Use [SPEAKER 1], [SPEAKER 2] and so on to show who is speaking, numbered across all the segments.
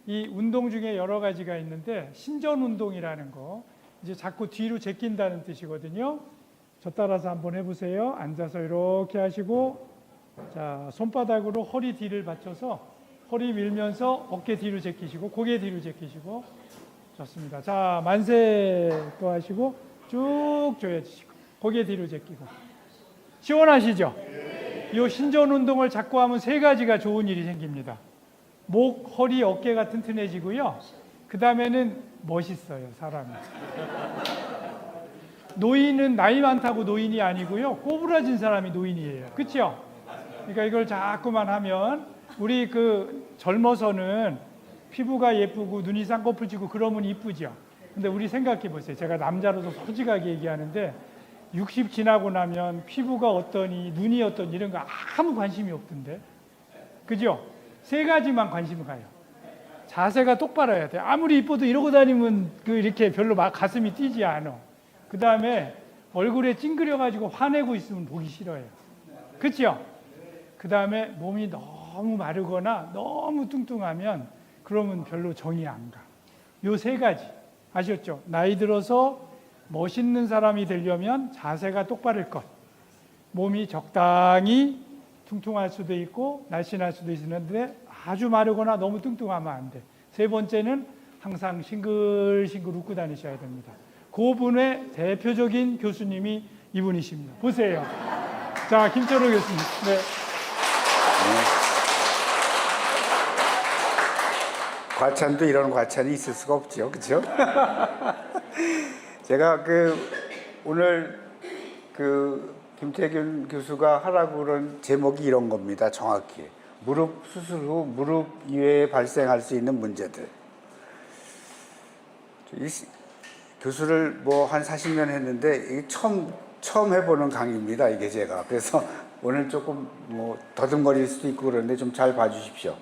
[SPEAKER 1] 이 운동 중에 여러 가지가 있는데 신전 운동이라는 거 이제 자꾸 뒤로 제낀다는 뜻이거든요. 저 따라서 한번 해보세요. 앉아서 이렇게 하시고 자 손바닥으로 허리 뒤를 받쳐서 허리 밀면서 어깨 뒤로 제끼시고 고개 뒤로 제끼시고 좋습니다. 자 만세 또 하시고 쭉 조여주시고 고개 뒤로 제끼고 시원하시죠? 이 신전 운동을 자꾸 하면 세 가지가 좋은 일이 생깁니다. 목, 허리, 어깨가 튼튼해지고요. 그 다음에는 멋있어요, 사람이. 노인은 나이 많다고 노인이 아니고요. 꼬부라진 사람이 노인이에요. 그렇죠? 그러니까 이걸 자꾸만 하면 우리 그 젊어서는 피부가 예쁘고 눈이 쌍꺼풀 지고 그러면 이쁘죠. 근데 우리 생각해 보세요. 제가 남자로서 솔직하게 얘기하는데 60 지나고 나면 피부가 어떠니 눈이 어떠니 이런 거 아무 관심이 없던데. 그죠? 세 가지만 관심 가요. 자세가 똑바로 해야 돼. 아무리 이뻐도 이러고 다니면 그 이렇게 별로 막 가슴이 뛰지 않아. 그 다음에 얼굴에 찡그려가지고 화내고 있으면 보기 싫어요. 그렇죠? 그 다음에 몸이 너무 마르거나 너무 뚱뚱하면 그러면 별로 정이 안 가. 요 세 가지 아셨죠? 나이 들어서 멋있는 사람이 되려면 자세가 똑바를 것. 몸이 적당히 퉁퉁할 수도 있고 날씬할 수도 있는데 아주 마르거나 너무 뚱뚱하면 안 돼. 세 번째는 항상 싱글싱글 웃고 다니셔야 됩니다. 그분의 대표적인 교수님이 이분이십니다. 보세요. 자, 김철호 교수님. 네.
[SPEAKER 2] 과찬도 이런 과찬이 있을 수가 없죠, 그렇죠? 제가 오늘 김태균 교수가 하라고 그런 제목이 이런 겁니다. 정확히 무릎 수술 후 무릎 이외에 발생할 수 있는 문제들. 교수를 뭐 한 40년 했는데 이게 처음 해보는 강의입니다. 이게 제가 그래서 오늘 조금 뭐 더듬거릴 수도 있고 그런데 좀 잘 봐주십시오.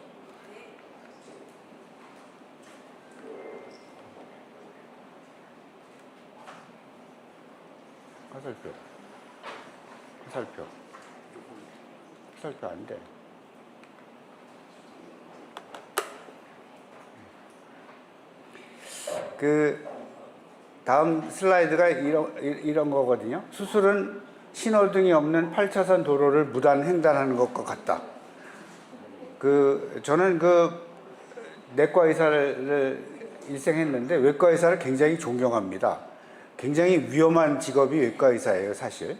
[SPEAKER 2] 화살표 안 돼. 다음 슬라이드가 이런 거거든요. 수술은 신호등이 없는 8차선 도로를 무단 횡단하는 것과 같다. 저는 내과 의사를 일생했는데 외과 의사를 굉장히 존경합니다. 굉장히 위험한 직업이 외과 의사예요, 사실.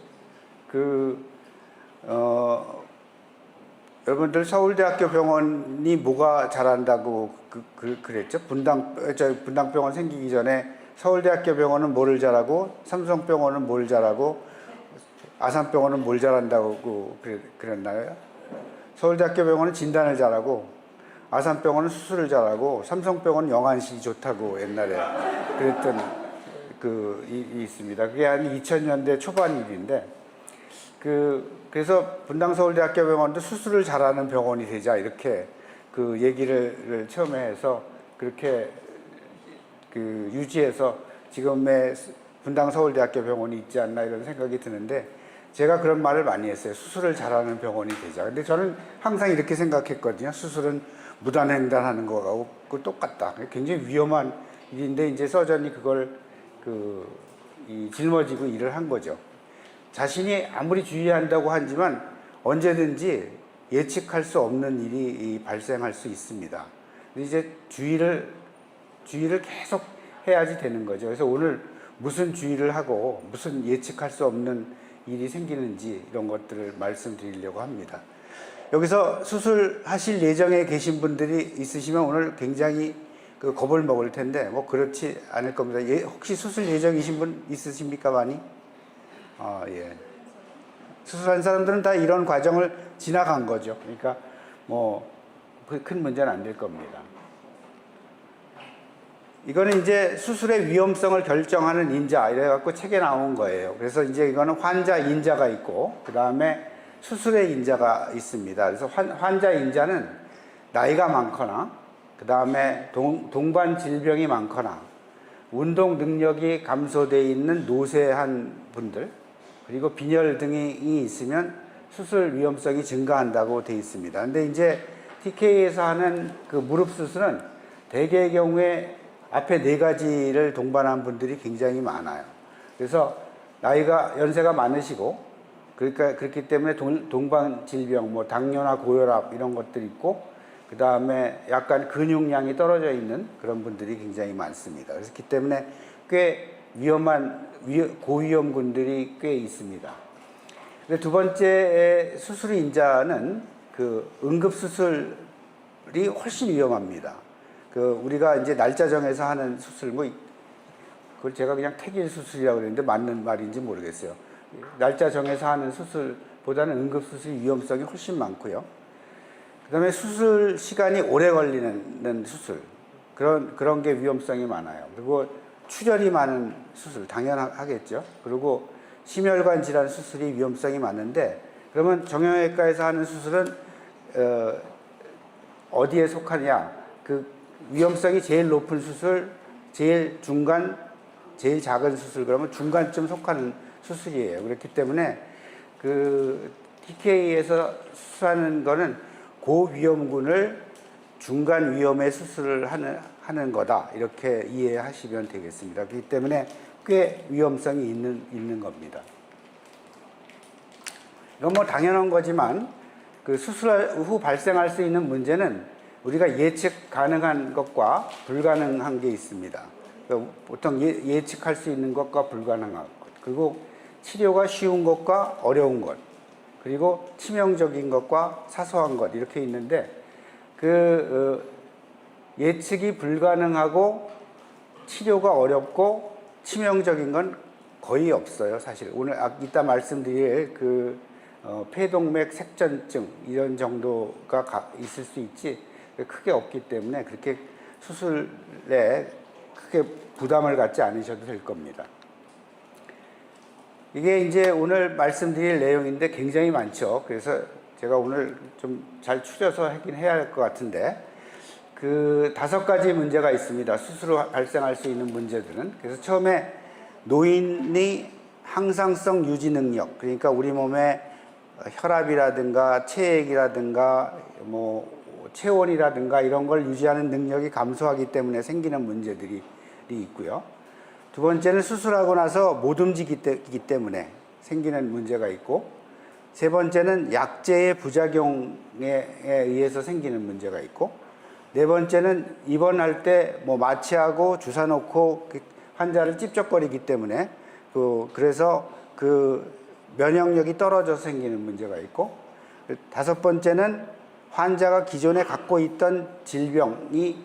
[SPEAKER 2] 여러분들 서울대학교 병원이 뭐가 잘한다고 그랬죠? 분당병원 생기기 전에 서울대학교 병원은 뭐를 잘하고 삼성병원은 뭘 잘하고 아산병원은 뭘 잘한다고 그랬나요? 서울대학교 병원은 진단을 잘하고 아산병원은 수술을 잘하고 삼성병원은 영안실이 좋다고 옛날에 그랬던 이 있습니다. 그게 한 2000년대 초반 일인데 그래서 분당서울대학교 병원도 수술을 잘하는 병원이 되자 이렇게 얘기를 처음에 해서 그렇게 유지해서 지금의 분당서울대학교 병원이 있지 않나 이런 생각이 드는데 제가 그런 말을 많이 했어요. 수술을 잘하는 병원이 되자. 근데 저는 항상 이렇게 생각했거든요. 수술은 무단횡단하는 거하고 똑같다. 굉장히 위험한 일인데 이제 서전이 그걸 짊어지고 일을 한 거죠. 자신이 아무리 주의한다고 하지만 언제든지 예측할 수 없는 일이 발생할 수 있습니다. 이제 주의를 계속 해야지 되는 거죠. 그래서 오늘 무슨 주의를 하고 무슨 예측할 수 없는 일이 생기는지 이런 것들을 말씀드리려고 합니다. 여기서 수술하실 예정에 계신 분들이 있으시면 오늘 굉장히 겁을 먹을 텐데 뭐 그렇지 않을 겁니다. 혹시 수술 예정이신 분 있으십니까, 많이? 예. 수술한 사람들은 다 이런 과정을 지나간 거죠. 그러니까 뭐 큰 문제는 안 될 겁니다. 이거는 이제 수술의 위험성을 결정하는 인자 이래갖고 책에 나온 거예요. 그래서 이제 이거는 환자 인자가 있고 그 다음에 수술의 인자가 있습니다. 그래서 환자 인자는 나이가 많거나 그 다음에 동반 질병이 많거나 운동 능력이 감소되어 있는 노쇠한 분들 그리고 빈혈 등이 있으면 수술 위험성이 증가한다고 되어 있습니다. 근데 이제 TK에서 하는 무릎 수술은 대개의 경우에 앞에 네 가지를 동반한 분들이 굉장히 많아요. 그래서 연세가 많으시고, 그러니까 그렇기 때문에 동반 질병, 뭐 당뇨나 고혈압 이런 것들이 있고, 그 다음에 약간 근육량이 떨어져 있는 그런 분들이 굉장히 많습니다. 그렇기 때문에 꽤 고위험군들이 꽤 있습니다. 두 번째 수술 인자는 그 응급수술이 훨씬 위험합니다. 우리가 이제 날짜 정해서 하는 수술, 그걸 제가 그냥 택일 수술이라고 그랬는데 맞는 말인지 모르겠어요. 날짜 정해서 하는 수술보다는 응급수술 위험성이 훨씬 많고요. 그 다음에 수술 시간이 오래 걸리는 수술, 그런 게 위험성이 많아요. 그리고 출혈이 많은 수술, 당연하겠죠. 그리고 심혈관 질환 수술이 위험성이 많은데, 그러면 정형외과에서 하는 수술은 어디에 속하냐? 그 위험성이 제일 높은 수술, 제일 중간, 제일 작은 수술, 그러면 중간쯤 속하는 수술이에요. 그렇기 때문에 그 TK에서 수술하는 거는 고위험군을 중간 위험의 수술을 하는 거다, 이렇게 이해하시면 되겠습니다. 그렇기 때문에 꽤 위험성이 있는 겁니다. 이건 뭐 당연한 거지만 그 수술 후 발생할 수 있는 문제는 우리가 예측 가능한 것과 불가능한 게 있습니다. 보통 예측할 수 있는 것과 불가능한 것, 그리고 치료가 쉬운 것과 어려운 것, 그리고 치명적인 것과 사소한 것, 이렇게 있는데, 예측이 불가능하고 치료가 어렵고 치명적인 건 거의 없어요, 사실. 오늘 이따 말씀드릴 폐동맥 색전증 이런 정도가 있을 수 있지 크게 없기 때문에 그렇게 수술에 크게 부담을 갖지 않으셔도 될 겁니다. 이게 이제 오늘 말씀드릴 내용인데 굉장히 많죠. 그래서 제가 오늘 좀 잘 추려서 하긴 해야 할 것 같은데, 5가지 문제가 있습니다. 수술 후 발생할 수 있는 문제들은. 그래서 처음에 노인이 항상성 유지 능력, 그러니까 우리 몸에 혈압이라든가 체액이라든가 뭐 체온이라든가 이런 걸 유지하는 능력이 감소하기 때문에 생기는 문제들이 있고요. 두 번째는 수술하고 나서 못 움직이기 때문에 생기는 문제가 있고, 세 번째는 약제의 부작용에 의해서 생기는 문제가 있고, 네 번째는 입원할 때 뭐 마취하고 주사 놓고 환자를 찝쩍거리기 때문에 그래서 면역력이 떨어져서 생기는 문제가 있고, 다섯 번째는 환자가 기존에 갖고 있던 질병이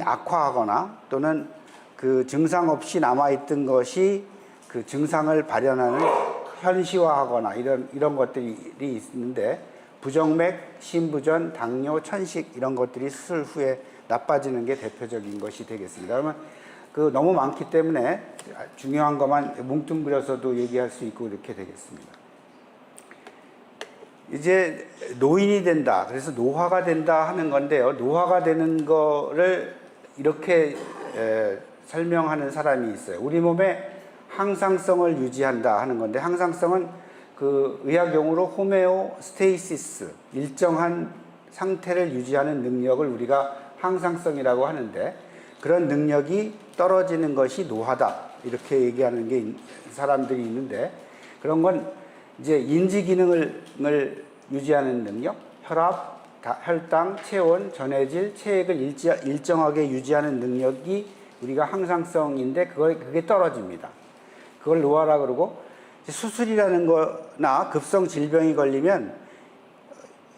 [SPEAKER 2] 악화하거나 또는 그 증상 없이 남아있던 것이 그 증상을 발현하는 현시화하거나 이런 것들이 있는데, 부정맥, 심부전, 당뇨, 천식 이런 것들이 수술 후에 나빠지는 게 대표적인 것이 되겠습니다. 그러면 너무 많기 때문에 중요한 것만 뭉뚱그려서도 얘기할 수 있고 이렇게 되겠습니다. 이제 노인이 된다, 그래서 노화가 된다 하는 건데요. 노화가 되는 거를 이렇게 설명하는 사람이 있어요. 우리 몸에 항상성을 유지한다 하는 건데, 항상성은 의학용어로 호메오스테이시스, 일정한 상태를 유지하는 능력을 우리가 항상성이라고 하는데, 그런 능력이 떨어지는 것이 노화다, 이렇게 얘기하는 사람들이 있는데, 그런 건 이제 인지 기능을 유지하는 능력, 혈압, 혈당, 체온, 전해질, 체액을 일정하게 유지하는 능력이 우리가 항상성인데 그게 떨어집니다. 그걸 노화라 그러고, 수술이라는 거나 급성 질병이 걸리면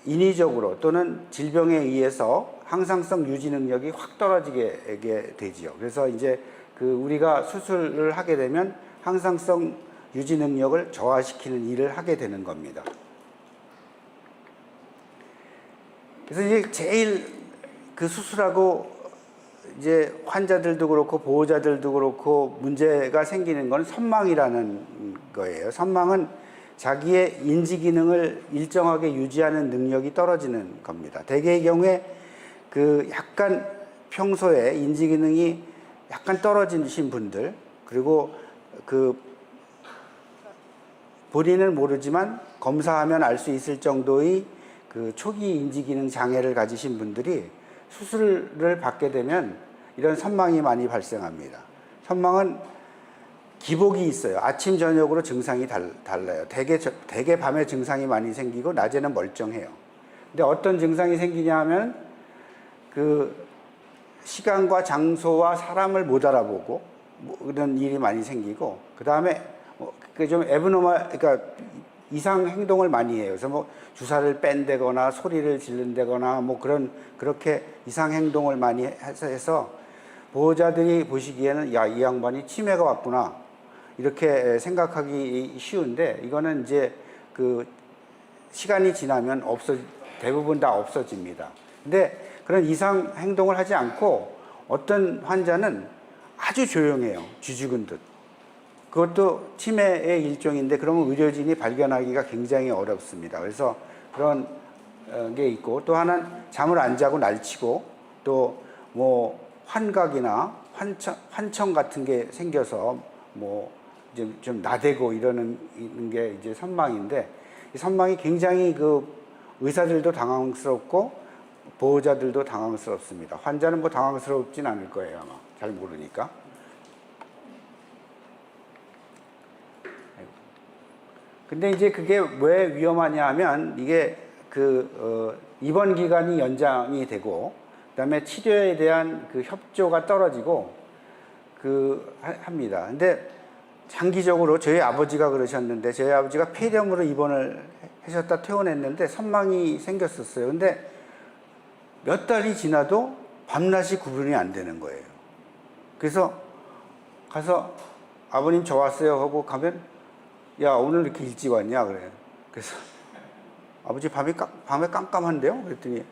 [SPEAKER 2] 인위적으로 또는 질병에 의해서 항상성 유지 능력이 확 떨어지게 되지요. 그래서 이제 우리가 수술을 하게 되면 항상성 유지 능력을 저하시키는 일을 하게 되는 겁니다. 그래서 이제 제일 수술하고 이제 환자들도 그렇고 보호자들도 그렇고 문제가 생기는 건 선망이라는 거예요. 선망은 자기의 인지 기능을 일정하게 유지하는 능력이 떨어지는 겁니다. 대개의 경우에 약간 평소에 인지 기능이 약간 떨어지신 분들, 그리고 본인은 모르지만 검사하면 알 수 있을 정도의 초기 인지 기능 장애를 가지신 분들이 수술을 받게 되면 이런 선망이 많이 발생합니다. 선망은 기복이 있어요. 아침, 저녁으로 증상이 달라요. 대개 밤에 증상이 많이 생기고 낮에는 멀쩡해요. 근데 어떤 증상이 생기냐 하면 그 시간과 장소와 사람을 못 알아보고 뭐 그런 일이 많이 생기고, 그 다음에 좀 에브노멀, 그러니까 이상 행동을 많이 해요. 그래서 뭐 주사를 뺀다거나 소리를 지른다거나 뭐 그렇게 이상 행동을 많이 해서 보호자들이 보시기에는 야, 이 양반이 치매가 왔구나 이렇게 생각하기 쉬운데, 이거는 이제 그 시간이 지나면 대부분 다 없어집니다. 근데 그런 이상 행동을 하지 않고 어떤 환자는 아주 조용해요. 쥐 죽은 듯. 그것도 치매의 일종인데 그러면 의료진이 발견하기가 굉장히 어렵습니다. 그래서 그런 게 있고, 또 하나는 잠을 안 자고 날치고, 또 뭐 환각이나 환청 같은 게 생겨서 뭐 좀 나대고 이러는 게 이제 선망인데, 이 선망이 굉장히 그 의사들도 당황스럽고 보호자들도 당황스럽습니다. 환자는 뭐 당황스럽진 않을 거예요, 아마. 잘 모르니까. 근데 이제 그게 왜 위험하냐 하면 이게 입원 기간이 연장이 되고, 그다음에 치료에 대한 그 협조가 떨어지고 합니다. 근데 장기적으로 저희 아버지가 그러셨는데, 저희 아버지가 폐렴으로 입원을 하셨다 퇴원했는데 선망이 생겼었어요. 근데 몇 달이 지나도 밤낮이 구분이 안 되는 거예요. 그래서 가서 아버님 저 왔어요 하고 가면, 야, 오늘 이렇게 일찍 왔냐 그래요. 그래서 아버지 밤에 깜깜한데요? 그랬더니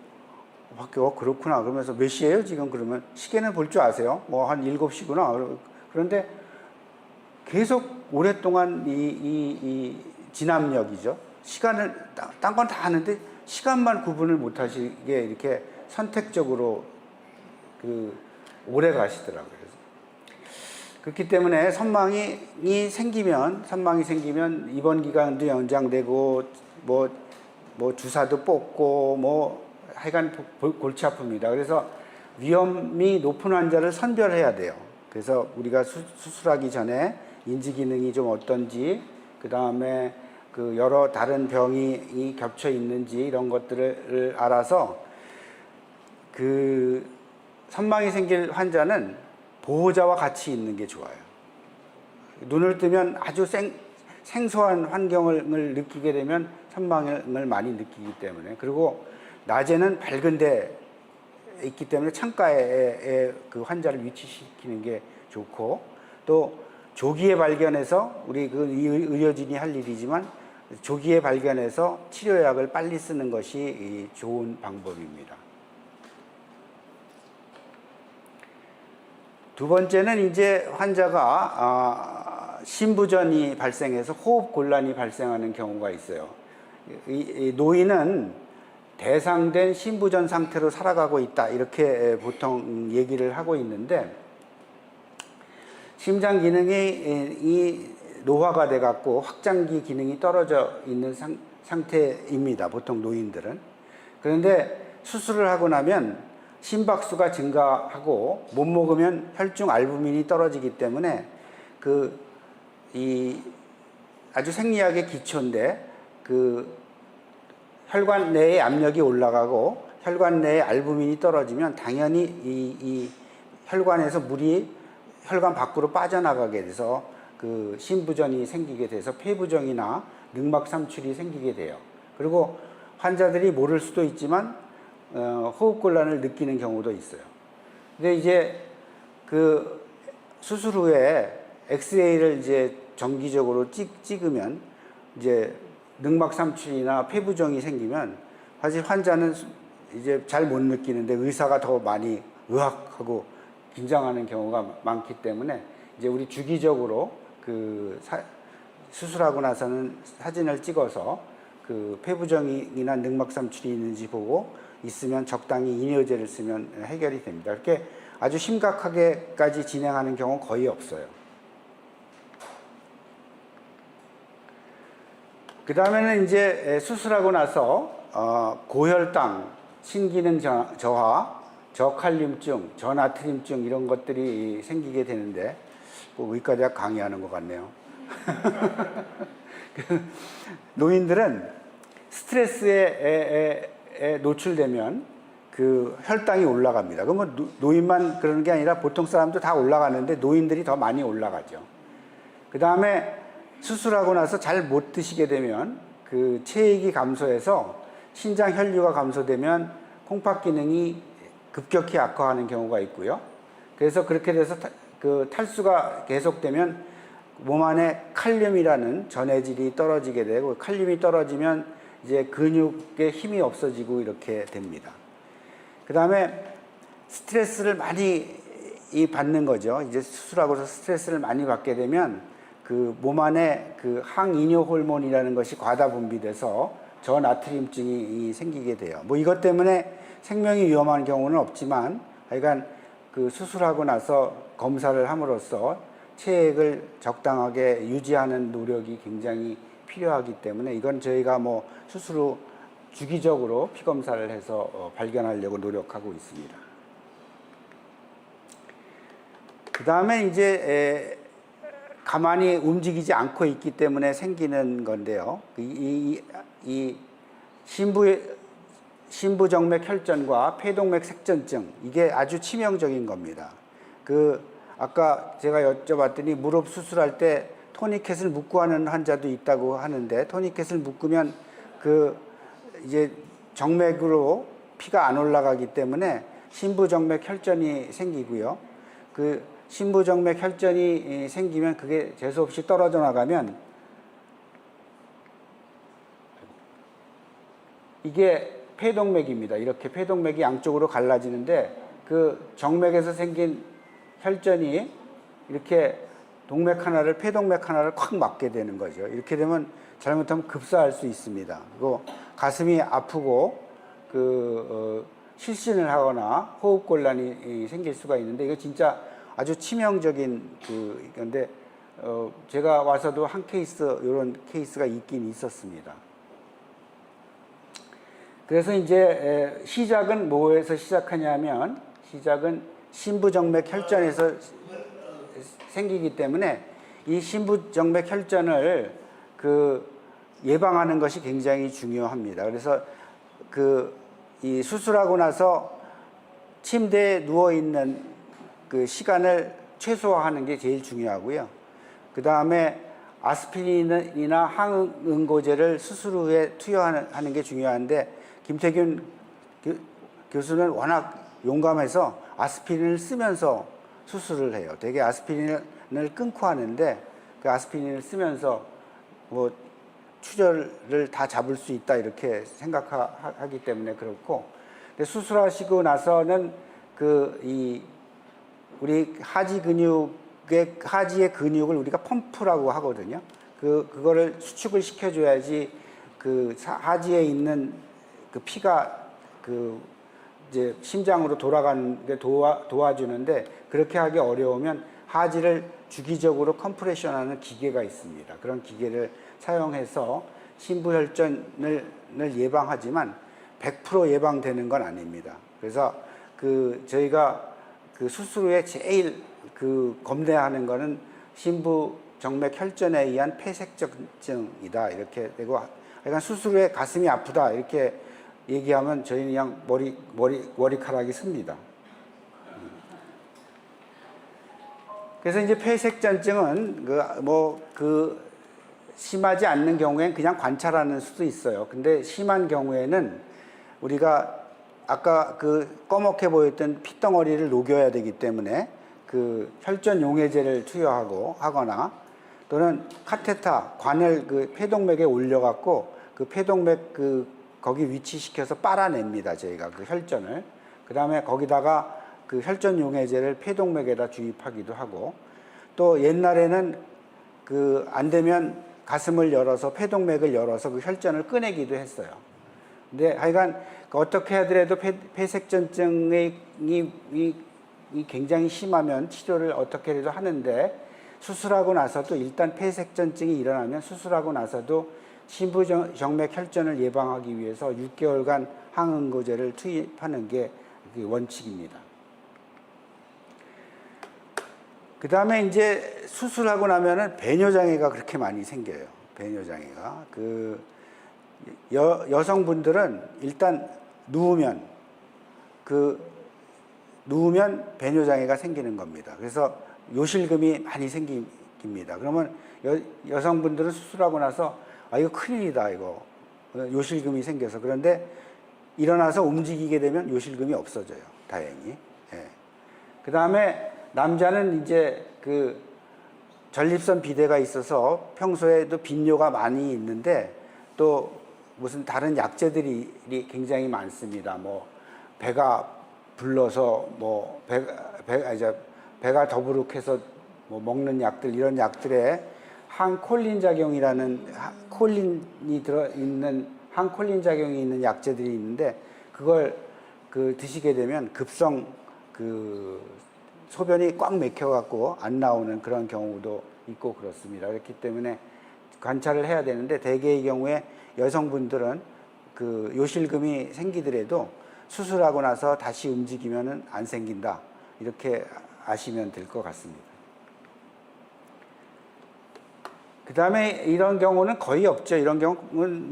[SPEAKER 2] 밖에 그렇구나. 그러면서 몇 시예요 지금? 그러면 시계는 볼 줄 아세요? 뭐 한 7시구나. 그런데 계속 오랫동안 이 진압력이죠. 시간을 딴 건 다 하는데 시간만 구분을 못 하시게 이렇게 선택적으로 오래 가시더라고요. 그렇기 때문에 선망이 생기면 입원 기간도 연장되고 뭐 주사도 뽑고 뭐 하여간 골치 아픕니다. 그래서 위험이 높은 환자를 선별해야 돼요. 그래서 우리가 수술하기 전에 인지 기능이 좀 어떤지, 그 다음에 그 여러 다른 병이 겹쳐 있는지 이런 것들을 알아서 그 선망이 생길 환자는 보호자와 같이 있는 게 좋아요. 눈을 뜨면 아주 생소한 환경을 느끼게 되면 선망을 많이 느끼기 때문에, 그리고 낮에는 밝은 데 있기 때문에 창가에 그 환자를 위치시키는 게 좋고, 또 조기에 발견해서 우리 의료진이 할 일이지만 조기에 발견해서 치료약을 빨리 쓰는 것이 좋은 방법입니다. 두 번째는 이제 환자가 심부전이 발생해서 호흡 곤란이 발생하는 경우가 있어요. 이 노인은 대상된 심부전 상태로 살아가고 있다, 이렇게 보통 얘기를 하고 있는데, 심장 기능이 노화가 돼 갖고 확장기 기능이 떨어져 있는 상태입니다, 보통 노인들은. 그런데 수술을 하고 나면 심박수가 증가하고 못 먹으면 혈중 알부민이 떨어지기 때문에 아주 생리학의 기초인데, 혈관 내의 압력이 올라가고 혈관 내의 알부민이 떨어지면 당연히 이 혈관에서 물이 혈관 밖으로 빠져나가게 돼서 심부전이 생기게 돼서 폐부종이나 늑막 삼출이 생기게 돼요. 그리고 환자들이 모를 수도 있지만 호흡곤란을 느끼는 경우도 있어요. 근데 이제 수술 후에 엑스레이를 이제 정기적으로 찍으면 이제 늑막 삼출이나 폐부종이 생기면 사실 환자는 이제 잘 못 느끼는데 의사가 더 많이 의학하고 긴장하는 경우가 많기 때문에, 이제 우리 주기적으로 수술하고 나서는 사진을 찍어서 폐부종이나 늑막 삼출이 있는지 보고 있으면 적당히 이뇨제를 쓰면 해결이 됩니다. 그렇게 아주 심각하게까지 진행하는 경우는 거의 없어요. 그 다음에는 이제 수술하고 나서 고혈당, 신기능 저하, 저칼륨증, 저나트륨증 이런 것들이 생기게 되는데 뭐 의과대학 강의하는 것 같네요. 노인들은 스트레스에 노출되면 그 혈당이 올라갑니다. 그러면 노인만 그러는 게 아니라 보통 사람도 다 올라가는데 노인들이 더 많이 올라가죠. 그 다음에 수술하고 나서 잘 못 드시게 되면 그 체액이 감소해서 신장 혈류가 감소되면 콩팥 기능이 급격히 악화하는 경우가 있고요. 그래서 그렇게 돼서 그 탈수가 계속되면 몸 안에 칼륨이라는 전해질이 떨어지게 되고, 칼륨이 떨어지면 이제 근육에 힘이 없어지고 이렇게 됩니다. 그 다음에 스트레스를 많이 받는 거죠. 이제 수술하고서 스트레스를 많이 받게 되면 그 몸 안에 그 항이뇨 호르몬이라는 것이 과다 분비돼서 저나트륨증이 생기게 돼요. 뭐 이것 때문에 생명이 위험한 경우는 없지만 하여간 그 수술하고 나서 검사를 함으로써 체액을 적당하게 유지하는 노력이 굉장히 필요하기 때문에 이건 저희가 뭐 수술 후 주기적으로 피 검사를 해서 발견하려고 노력하고 있습니다. 그 다음에 이제 가만히 움직이지 않고 있기 때문에 생기는 건데요. 이 심부정맥 혈전과 폐동맥 색전증, 이게 아주 치명적인 겁니다. 아까 제가 여쭤봤더니 무릎 수술할 때 토니켓을 묶고 하는 환자도 있다고 하는데, 토니켓을 묶으면 이제 정맥으로 피가 안 올라가기 때문에 심부정맥 혈전이 생기고요. 심부정맥 혈전이 생기면 그게 재수없이 떨어져 나가면 이게 폐동맥입니다. 이렇게 폐동맥이 양쪽으로 갈라지는데 그 정맥에서 생긴 혈전이 이렇게 동맥 하나를, 폐동맥 하나를 콱 막게 되는 거죠. 이렇게 되면 잘못하면 급사할 수 있습니다. 그리고 가슴이 아프고 실신을 하거나 호흡곤란이 생길 수가 있는데, 이거 진짜 아주 치명적인 건데, 제가 와서도 한 케이스, 이런 케이스가 있긴 있었습니다. 그래서 이제 시작은 뭐에서 시작하냐면, 시작은 심부정맥 혈전에서 생기기 때문에 이 심부정맥 혈전을 예방하는 것이 굉장히 중요합니다. 그래서 이 수술하고 나서 침대에 누워 있는 그 시간을 최소화하는 게 제일 중요하고요. 그 다음에 아스피린이나 항응고제를 수술 후에 투여하는 게 중요한데, 김태균 교수는 워낙 용감해서 아스피린을 쓰면서 수술을 해요. 되게 아스피린을 끊고 하는데, 그 아스피린을 쓰면서 뭐 출혈을 다 잡을 수 있다 이렇게 생각하기 때문에 그렇고, 근데 수술하시고 나서는 우리 하지의 근육을 우리가 펌프라고 하거든요. 그거를 수축을 시켜줘야지 하지에 있는 피가 이제 심장으로 돌아가는 게 도와주는데, 그렇게 하기 어려우면 하지를 주기적으로 컴프레션하는 기계가 있습니다. 그런 기계를 사용해서 심부혈전을 예방하지만 100% 예방되는 건 아닙니다. 그래서 저희가 수술 후에 제일 겁내하는 거는 심부정맥 혈전에 의한 폐색전증이다 이렇게 되고, 그러니까 수술 후에 가슴이 아프다 이렇게 얘기하면 저희는 그냥 머리카락이 씁니다. 그래서 이제 폐색전증은 심하지 않는 경우엔 그냥 관찰하는 수도 있어요. 근데 심한 경우에는 우리가 아까 꺼멓게 보였던 핏덩어리를 녹여야 되기 때문에 혈전 용해제를 투여하거나 또는 카테타 관을 폐동맥에 올려갖고 폐동맥 거기 위치시켜서 빨아냅니다. 저희가 혈전을. 그 다음에 거기다가 혈전 용해제를 폐동맥에다 주입하기도 하고, 또 옛날에는 안 되면 가슴을 열어서 폐동맥을 열어서 혈전을 꺼내기도 했어요. 근데 하여간 어떻게 하더라도 폐색전증이 굉장히 심하면 치료를 어떻게 해도 하는데, 수술하고 나서도 일단 폐색전증이 일어나면 수술하고 나서도 심부정맥 혈전을 예방하기 위해서 6개월간 항응고제를 투입하는 게 그게 원칙입니다. 그 다음에 이제 수술하고 나면은 배뇨장애가 그렇게 많이 생겨요. 배뇨장애가. 여성분들은 일단 누우면 배뇨장애가 생기는 겁니다. 그래서 요실금이 많이 생깁니다. 그러면 여성분들은 수술하고 나서 이거 큰일이다 이거 요실금이 생겨서. 그런데 일어나서 움직이게 되면 요실금이 없어져요. 다행히. 예. 그 다음에 남자는 이제 전립선 비대가 있어서 평소에도 빈뇨가 많이 있는데 또 무슨 다른 약재들이 굉장히 많습니다. 뭐 배가 불러서 뭐 배가 더부룩해서 뭐 먹는 약들, 이런 약들에 항콜린 작용이라는 콜린이 들어있는 항콜린 작용이 있는 약재들이 있는데 그걸 드시게 되면 급성 소변이 꽉 막혀갖고 안 나오는 그런 경우도 있고 그렇습니다. 그렇기 때문에 관찰을 해야 되는데 대개의 경우에 여성분들은 요실금이 생기더라도 수술하고 나서 다시 움직이면은 안 생긴다. 이렇게 아시면 될 것 같습니다. 그 다음에 이런 경우는 거의 없죠. 이런 경우는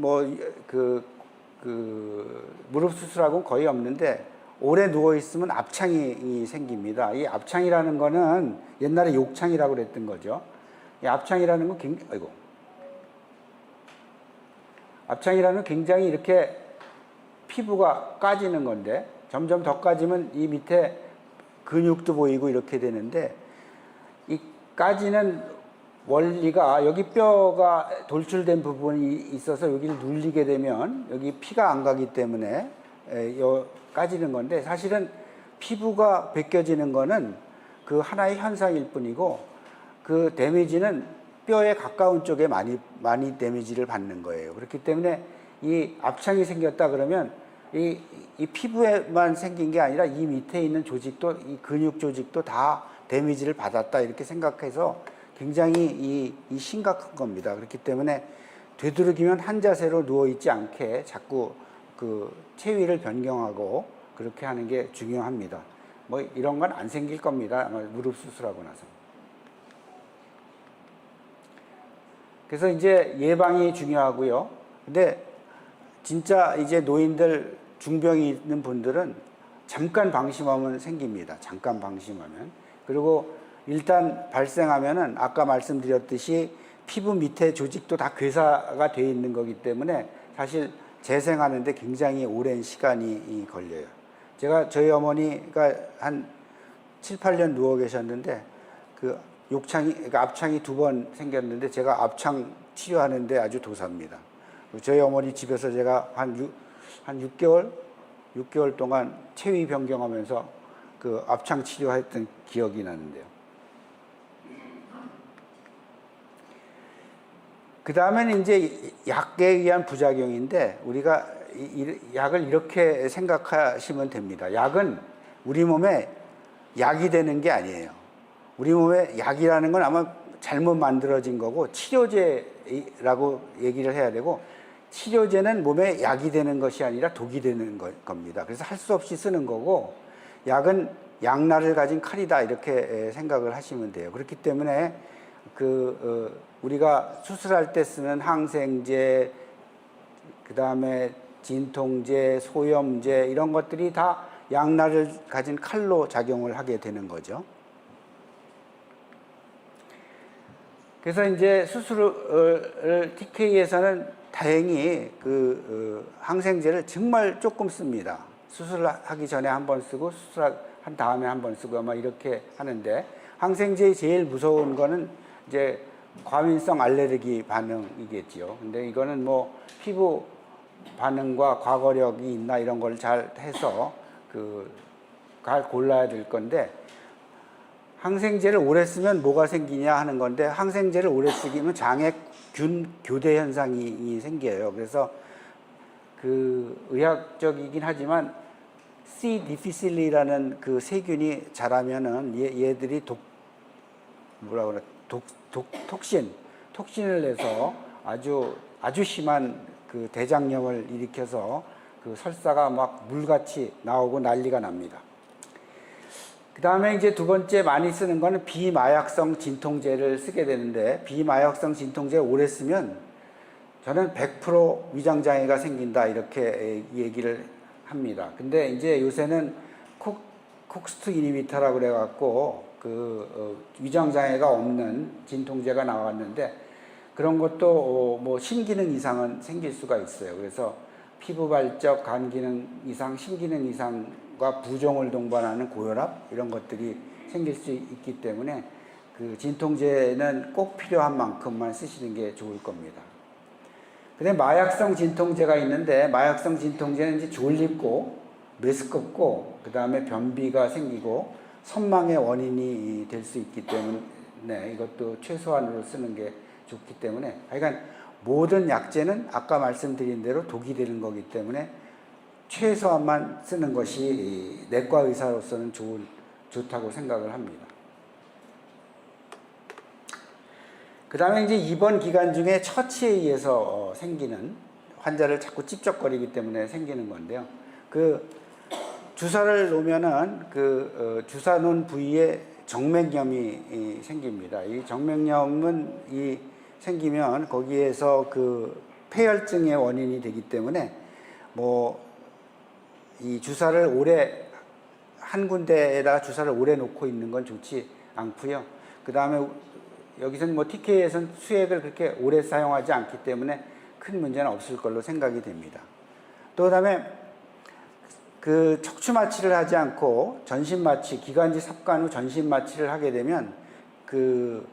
[SPEAKER 2] 무릎 수술하고는 거의 없는데 오래 누워있으면 압창이 생깁니다. 이 압창이라는 거는 옛날에 욕창이라고 그랬던 거죠. 이 압창이라는 건 압창이라는 건 굉장히 이렇게 피부가 까지는 건데 점점 더 까지면 이 밑에 근육도 보이고 이렇게 되는데 이 까지는 원리가 여기 뼈가 돌출된 부분이 있어서 여기를 눌리게 되면 여기 피가 안 가기 때문에 까지는 건데 사실은 피부가 벗겨지는 거는 그 하나의 현상일 뿐이고 그 데미지는 뼈에 가까운 쪽에 많이 데미지를 받는 거예요. 그렇기 때문에 이 압창이 생겼다 그러면 이 피부에만 생긴 게 아니라 이 밑에 있는 조직도 이 근육 조직도 다 데미지를 받았다 이렇게 생각해서 굉장히 이 심각한 겁니다. 그렇기 때문에 되도록이면 한 자세로 누워 있지 않게 자꾸 체위를 변경하고 그렇게 하는 게 중요합니다. 뭐 이런 건 안 생길 겁니다. 무릎 수술하고 나서. 그래서 이제 예방이 중요하고요. 근데 진짜 이제 노인들 중병이 있는 분들은 잠깐 방심하면 생깁니다. 잠깐 방심하면. 그리고 일단 발생하면은 아까 말씀드렸듯이 피부 밑에 조직도 다 괴사가 되어 있는 거기 때문에 사실 재생하는데 굉장히 오랜 시간이 걸려요. 저희 어머니가 한 7, 8년 누워 계셨는데 압창이 2번 생겼는데 제가 압창 치료하는데 아주 도사입니다. 저희 어머니 집에서 제가 한 6개월 동안 체위 변경하면서 압창 치료했던 기억이 나는데요. 그 다음에는 이제 약에 의한 부작용인데 우리가 약을 이렇게 생각하시면 됩니다. 약은 우리 몸에 약이 되는 게 아니에요. 우리 몸에 약이라는 건 아마 잘못 만들어진 거고 치료제라고 얘기를 해야 되고 치료제는 몸에 약이 되는 것이 아니라 독이 되는 겁니다. 그래서 할 수 없이 쓰는 거고 약은 양날을 가진 칼이다 이렇게 생각을 하시면 돼요. 그렇기 때문에 우리가 수술할 때 쓰는 항생제, 그 다음에 진통제, 소염제 이런 것들이 다 양날을 가진 칼로 작용을 하게 되는 거죠. 그래서 이제 수술을 TK에서는 다행히 항생제를 정말 조금 씁니다. 수술하기 전에 한 번 쓰고 수술한 다음에 한 번 쓰고 아마 이렇게 하는데 항생제의 제일 무서운 거는 이제 과민성 알레르기 반응이겠지요. 근데 이거는 뭐 피부 반응과 과거력이 있나 이런 걸 잘 해서 잘 골라야 될 건데 항생제를 오래 쓰면 뭐가 생기냐 하는 건데 항생제를 오래 쓰기면 장애균 교대 현상이 생겨요. 그래서 의학적이긴 하지만 C. difficile라는 세균이 자라면은 얘들이 톡신을 내서 아주 심한 대장염을 일으켜서 그 설사가 막 물같이 나오고 난리가 납니다. 그 다음에 이제 두 번째 많이 쓰는 거는 비마약성 진통제를 쓰게 되는데, 비마약성 진통제 오래 쓰면 저는 100% 위장장애가 생긴다 이렇게 얘기를 합니다. 근데 이제 요새는 콕스트 이니비터라고 그래갖고 위장장애가 없는 진통제가 나왔는데, 그런 것도 뭐 심기능 이상은 생길 수가 있어요. 그래서 피부 발적, 간 기능 이상, 심기능 이상과 부종을 동반하는 고혈압 이런 것들이 생길 수 있기 때문에 그 진통제는 꼭 필요한 만큼만 쓰시는 게 좋을 겁니다. 근데 마약성 진통제가 있는데, 마약성 진통제는 이제 졸립고 메스껍고 그 다음에 변비가 생기고 선망의 원인이 될 수 있기 때문에 이것도 최소한으로 쓰는 게 좋기 때문에, 하여간 모든 약제는 아까 말씀드린 대로 독이 되는 거기 때문에 최소한만 쓰는 것이 내과 의사로서는 좋다고 생각을 합니다. 그 다음에 이제 입원 기간 중에 처치에 의해서 생기는, 환자를 자꾸 찝쩍거리기 때문에 생기는 건데요. 그 주사를 놓으면은 주사 놓은 부위에 정맥염이 생깁니다. 이 정맥염은 생기면 거기에서 그 폐혈증의 원인이 되기 때문에 뭐 이 주사를 한 군데에다 주사를 오래 놓고 있는 건 좋지 않고요. 그 다음에 여기서는 뭐 TK에서는 수액을 그렇게 오래 사용하지 않기 때문에 큰 문제는 없을 걸로 생각이 됩니다. 또 그다음에 그 척추 마취를 하지 않고 전신 마취, 기관지 삽관 후 전신 마취를 하게 되면 그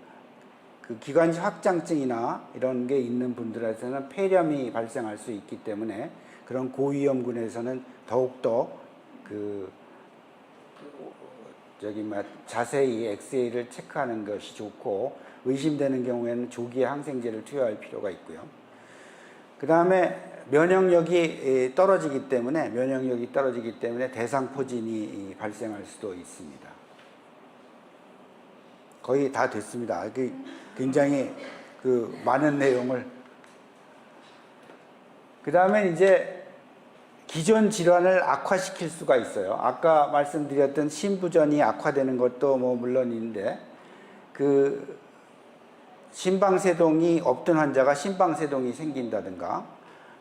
[SPEAKER 2] 기관지 확장증이나 이런 게 있는 분들에서는 폐렴이 발생할 수 있기 때문에 그런 고위험군에서는 더욱더 자세히 엑스레이를 체크하는 것이 좋고, 의심되는 경우에는 조기에 항생제를 투여할 필요가 있고요. 그 다음에 면역력이 떨어지기 때문에 대상포진이 발생할 수도 있습니다. 거의 다 됐습니다. 굉장히 많은 내용을. 그 다음에 이제 기존 질환을 악화시킬 수가 있어요. 아까 말씀드렸던 심부전이 악화되는 것도 뭐 물론인데, 심방세동이 없던 환자가 심방세동이 생긴다든가,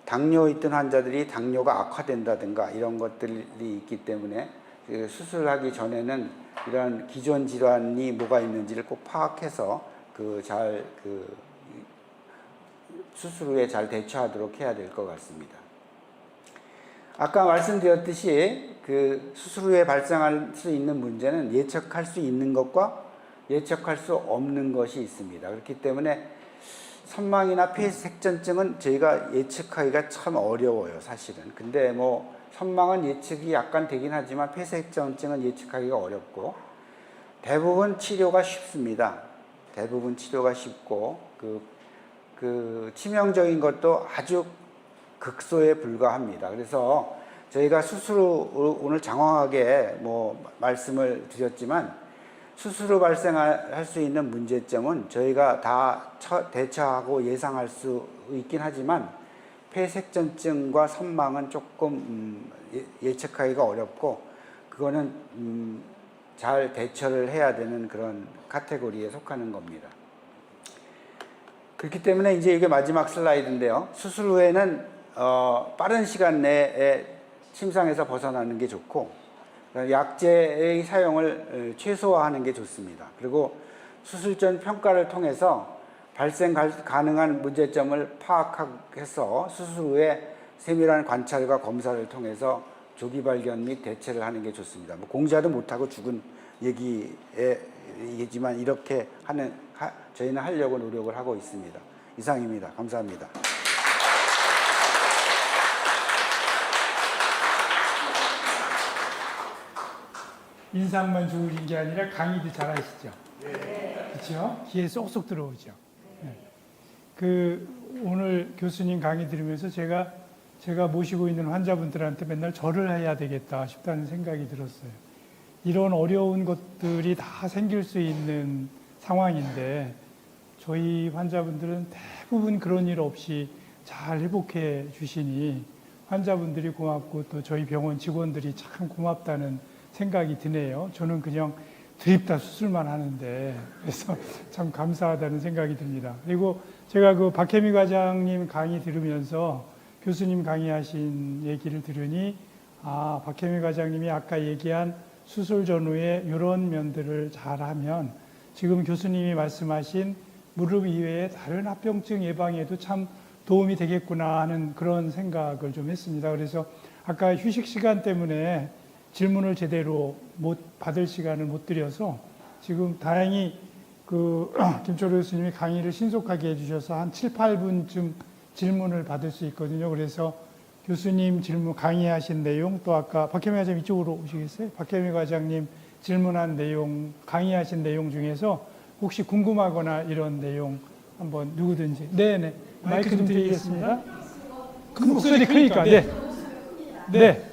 [SPEAKER 2] 당뇨 있던 환자들이 당뇨가 악화된다든가 이런 것들이 있기 때문에 수술하기 전에는 이런 기존 질환이 뭐가 있는지를 꼭 파악해서 수술 후에 잘 대처하도록 해야 될 것 같습니다. 아까 말씀드렸듯이 수술 후에 발생할 수 있는 문제는 예측할 수 있는 것과 예측할 수 없는 것이 있습니다. 그렇기 때문에 선망이나 폐색전증은 저희가 예측하기가 참 어려워요, 사실은. 근데 뭐 선망은 예측이 약간 되긴 하지만 폐색전증은 예측하기가 어렵고, 대부분 치료가 쉽습니다. 대부분 치료가 쉽고 치명적인 것도 아주 극소에 불과합니다. 그래서 저희가 수술 후 오늘 장황하게 말씀을 드렸지만, 수술 후 발생할 수 있는 문제점은 저희가 다 대처하고 예상할 수 있긴 하지만, 폐색전증과 선망은 조금 예측하기가 어렵고, 그거는 잘 대처를 해야 되는 그런 카테고리에 속하는 겁니다. 그렇기 때문에 이제 이게 마지막 슬라이드인데요. 수술 후에는 빠른 시간 내에 침상에서 벗어나는 게 좋고, 약제의 사용을 최소화하는 게 좋습니다. 그리고 수술 전 평가를 통해서 발생 가능한 문제점을 파악해서 수술 후에 세밀한 관찰과 검사를 통해서 조기 발견 및 대처를 하는 게 좋습니다. 공자도 못하고 죽은 얘기지만 이렇게 저희는 하려고 노력을 하고 있습니다. 이상입니다. 감사합니다.
[SPEAKER 1] 인상만 좋으신 게 아니라 강의도 잘하시죠? 네. 그렇죠? 귀에 쏙쏙 들어오죠. 네. 오늘 교수님 강의 들으면서 제가 모시고 있는 환자분들한테 맨날 절을 해야 되겠다 싶다는 생각이 들었어요. 이런 어려운 것들이 다 생길 수 있는 상황인데, 저희 환자분들은 대부분 그런 일 없이 잘 회복해 주시니 환자분들이 고맙고 또 저희 병원 직원들이 참 고맙다는 생각이 드네요. 저는 그냥 드립다 수술만 하는데 그래서 참 감사하다는 생각이 듭니다. 그리고 제가 그 박혜미 과장님 강의 들으면서 교수님 강의하신 얘기를 들으니 박혜미 과장님이 아까 얘기한 수술 전후에 이런 면들을 잘하면 지금 교수님이 말씀하신 무릎 이외에 다른 합병증 예방에도 참 도움이 되겠구나 하는 그런 생각을 좀 했습니다. 그래서 아까 휴식 시간 때문에 질문을 제대로 못 받을 시간을 못 드려서 지금 다행히 그 김초로 교수님이 강의를 신속하게 해주셔서 한 7, 8분쯤 질문을 받을 수 있거든요. 그래서 교수님 질문 강의하신 내용 또 아까 박혜미 과장님 이쪽으로 오시겠어요? 박혜미 과장님 질문한 내용 강의하신 내용 중에서 혹시 궁금하거나 이런 내용 한번 누구든지 네네 마이크 좀 드리겠습니다. 그 목소리 크니까 네. 네.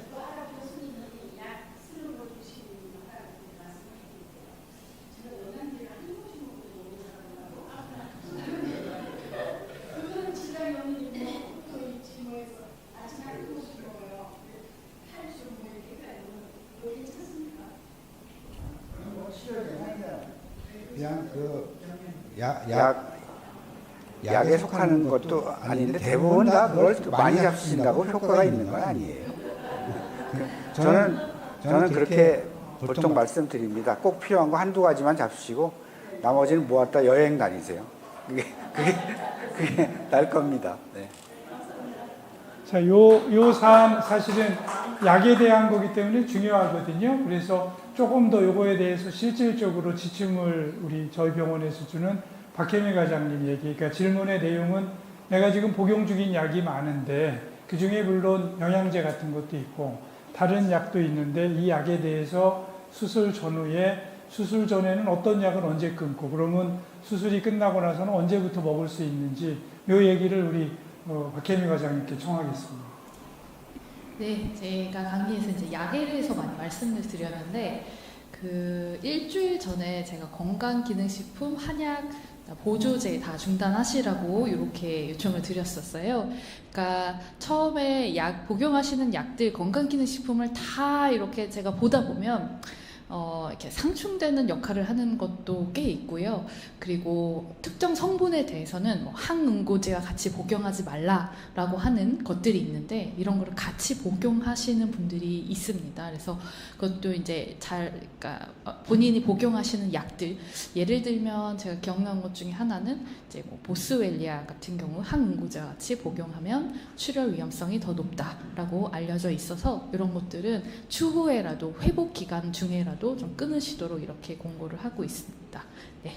[SPEAKER 2] 그냥 약에 속하는 것도 아닌데 대부분 다 그걸 많이 잡수신다고 효과가 있는 건 아니에요. 저는 그렇게 보통 말씀드립니다. 꼭 필요한 거 한두 가지만 잡수시고 나머지는 모았다 여행 다니세요. 그게 나을 겁니다. 네.
[SPEAKER 1] 자, 요 사안 사실은 약에 대한 거기 때문에 중요하거든요. 그래서 조금 더 요거에 대해서 실질적으로 지침을 저희 병원에서 주는 박혜미 과장님 얘기, 그러니까 질문의 내용은 내가 지금 복용 중인 약이 많은데 그 중에 물론 영양제 같은 것도 있고 다른 약도 있는데 이 약에 대해서 수술 전후에 수술 전에는 어떤 약을 언제 끊고 그러면 수술이 끝나고 나서는 언제부터 먹을 수 있는지 이 얘기를 우리 박혜미 과장님께 청하겠습니다.
[SPEAKER 3] 네, 제가 강의에서 이제 약에 대해서 많이 말씀을 드렸는데 일주일 전에 제가 건강기능식품, 한약, 보조제 다 중단하시라고 이렇게 요청을 드렸었어요. 그러니까 처음에 복용하시는 약들, 건강기능식품을 다 이렇게 제가 보다 보면 이렇게 상충되는 역할을 하는 것도 꽤 있고요. 그리고 특정 성분에 대해서는 항응고제와 같이 복용하지 말라라고 하는 것들이 있는데 이런 거를 같이 복용하시는 분들이 있습니다. 그래서 그것도 이제 그러니까 본인이 복용하시는 약들, 예를 들면 제가 기억나는 것 중에 하나는 이제 보스웰리아 같은 경우 항응고제와 같이 복용하면 출혈 위험성이 더 높다라고 알려져 있어서 이런 것들은 추후에라도 회복 기간 중에라도 좀 끊으시도록 이렇게 공고를 하고 있습니다. 네.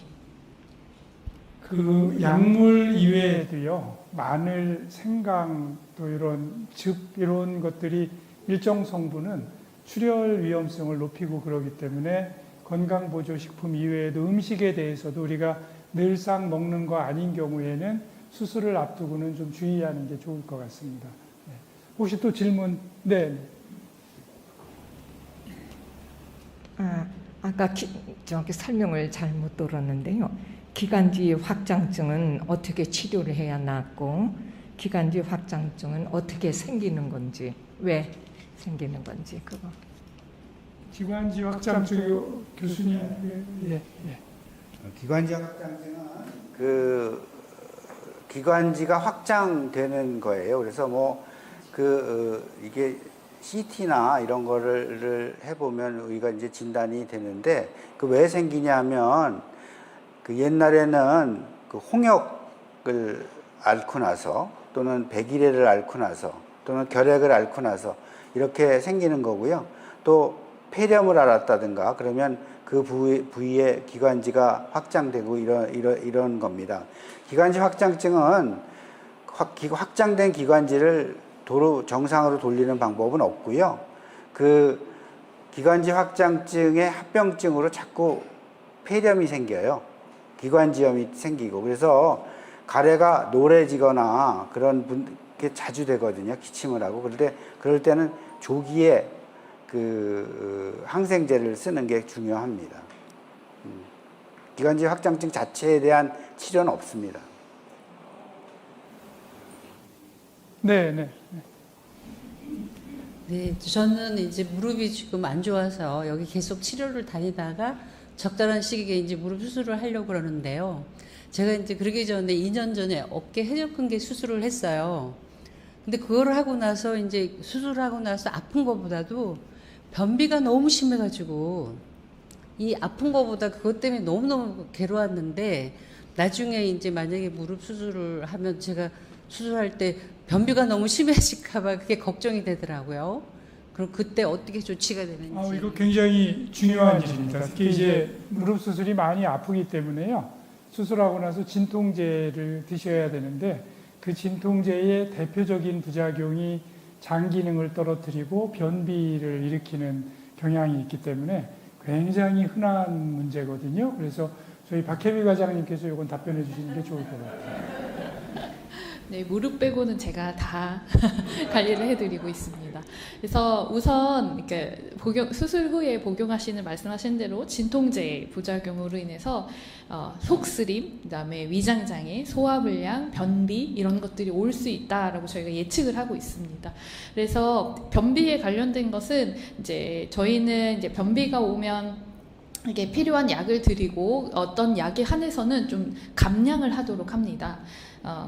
[SPEAKER 1] 그 약물 이외에도요, 마늘, 생강 또 이런 즙 이런 것들이 일정 성분은 출혈 위험성을 높이고 그러기 때문에 건강보조식품 이외에도 음식에 대해서도 우리가 늘상 먹는 거 아닌 경우에는 수술을 앞두고는 좀 주의하는 게 좋을 것 같습니다. 네. 혹시 또 질문? 네.
[SPEAKER 4] 아까 저기 설명을 잘못 들었는데요. 기관지 확장증은 어떻게 치료를 해야 낫고 기관지 확장증은 어떻게 생기는 건지, 왜 생기는 건지 그거.
[SPEAKER 1] 기관지 확장증 교수님. 예.
[SPEAKER 2] 기관지 확장증은 기관지가 확장되는 거예요. 그래서 이게 CT나 이런 거를 해보면 우리가 이제 진단이 되는데 그 왜 생기냐면 그 옛날에는 그 홍역을 앓고 나서 또는 백일해를 앓고 나서 또는 결핵을 앓고 나서 이렇게 생기는 거고요. 또 폐렴을 앓았다든가 그러면 그 부위에 기관지가 확장되고 이런 겁니다. 기관지 확장증은 확장된 기관지를 정상으로 돌리는 방법은 없고요. 그 기관지 확장증의 합병증으로 자꾸 폐렴이 생겨요. 기관지염이 생기고 그래서 가래가 노래지거나 그런 게 자주 되거든요. 기침을 하고 그럴 때는 조기에 그 항생제를 쓰는 게 중요합니다. 기관지 확장증 자체에 대한 치료는 없습니다.
[SPEAKER 1] 네.
[SPEAKER 5] 네, 저는 이제 무릎이 지금 안 좋아서 여기 계속 치료를 다니다가 적절한 시기에 이제 무릎 수술을 하려고 그러는데요. 제가 이제 그러기 전에 2년 전에 어깨 해적근개 수술을 했어요. 근데 그거를 하고 나서 이제 수술하고 나서 아픈 것보다도 변비가 너무 심해가지고 이 아픈 것보다 그것 때문에 너무너무 괴로웠는데 나중에 이제 만약에 무릎 수술을 하면 제가 수술할 때 변비가 너무 심해질까봐 그게 걱정이 되더라고요. 그럼 그때 어떻게 조치가 되는지.
[SPEAKER 1] 이거 굉장히 중요한 일입니다. 특히 이제 무릎 수술이 많이 아프기 때문에요. 수술하고 나서 진통제를 드셔야 되는데 그 진통제의 대표적인 부작용이 장 기능을 떨어뜨리고 변비를 일으키는 경향이 있기 때문에 굉장히 흔한 문제거든요. 그래서 저희 박혜미 과장님께서 이건 답변해 주시는 게 좋을 것 같아요.
[SPEAKER 3] 네, 무릎 빼고는 제가 다 관리를 해드리고 있습니다. 그래서 우선 이렇게 수술 후에 복용하시는 말씀하신 대로 진통제 부작용으로 인해서 속쓰림, 그다음에 위장장애, 소화불량, 변비 이런 것들이 올 수 있다라고 저희가 예측을 하고 있습니다. 그래서 변비에 관련된 것은 이제 저희는 이제 변비가 오면 이게 필요한 약을 드리고 어떤 약에 한해서는 좀 감량을 하도록 합니다.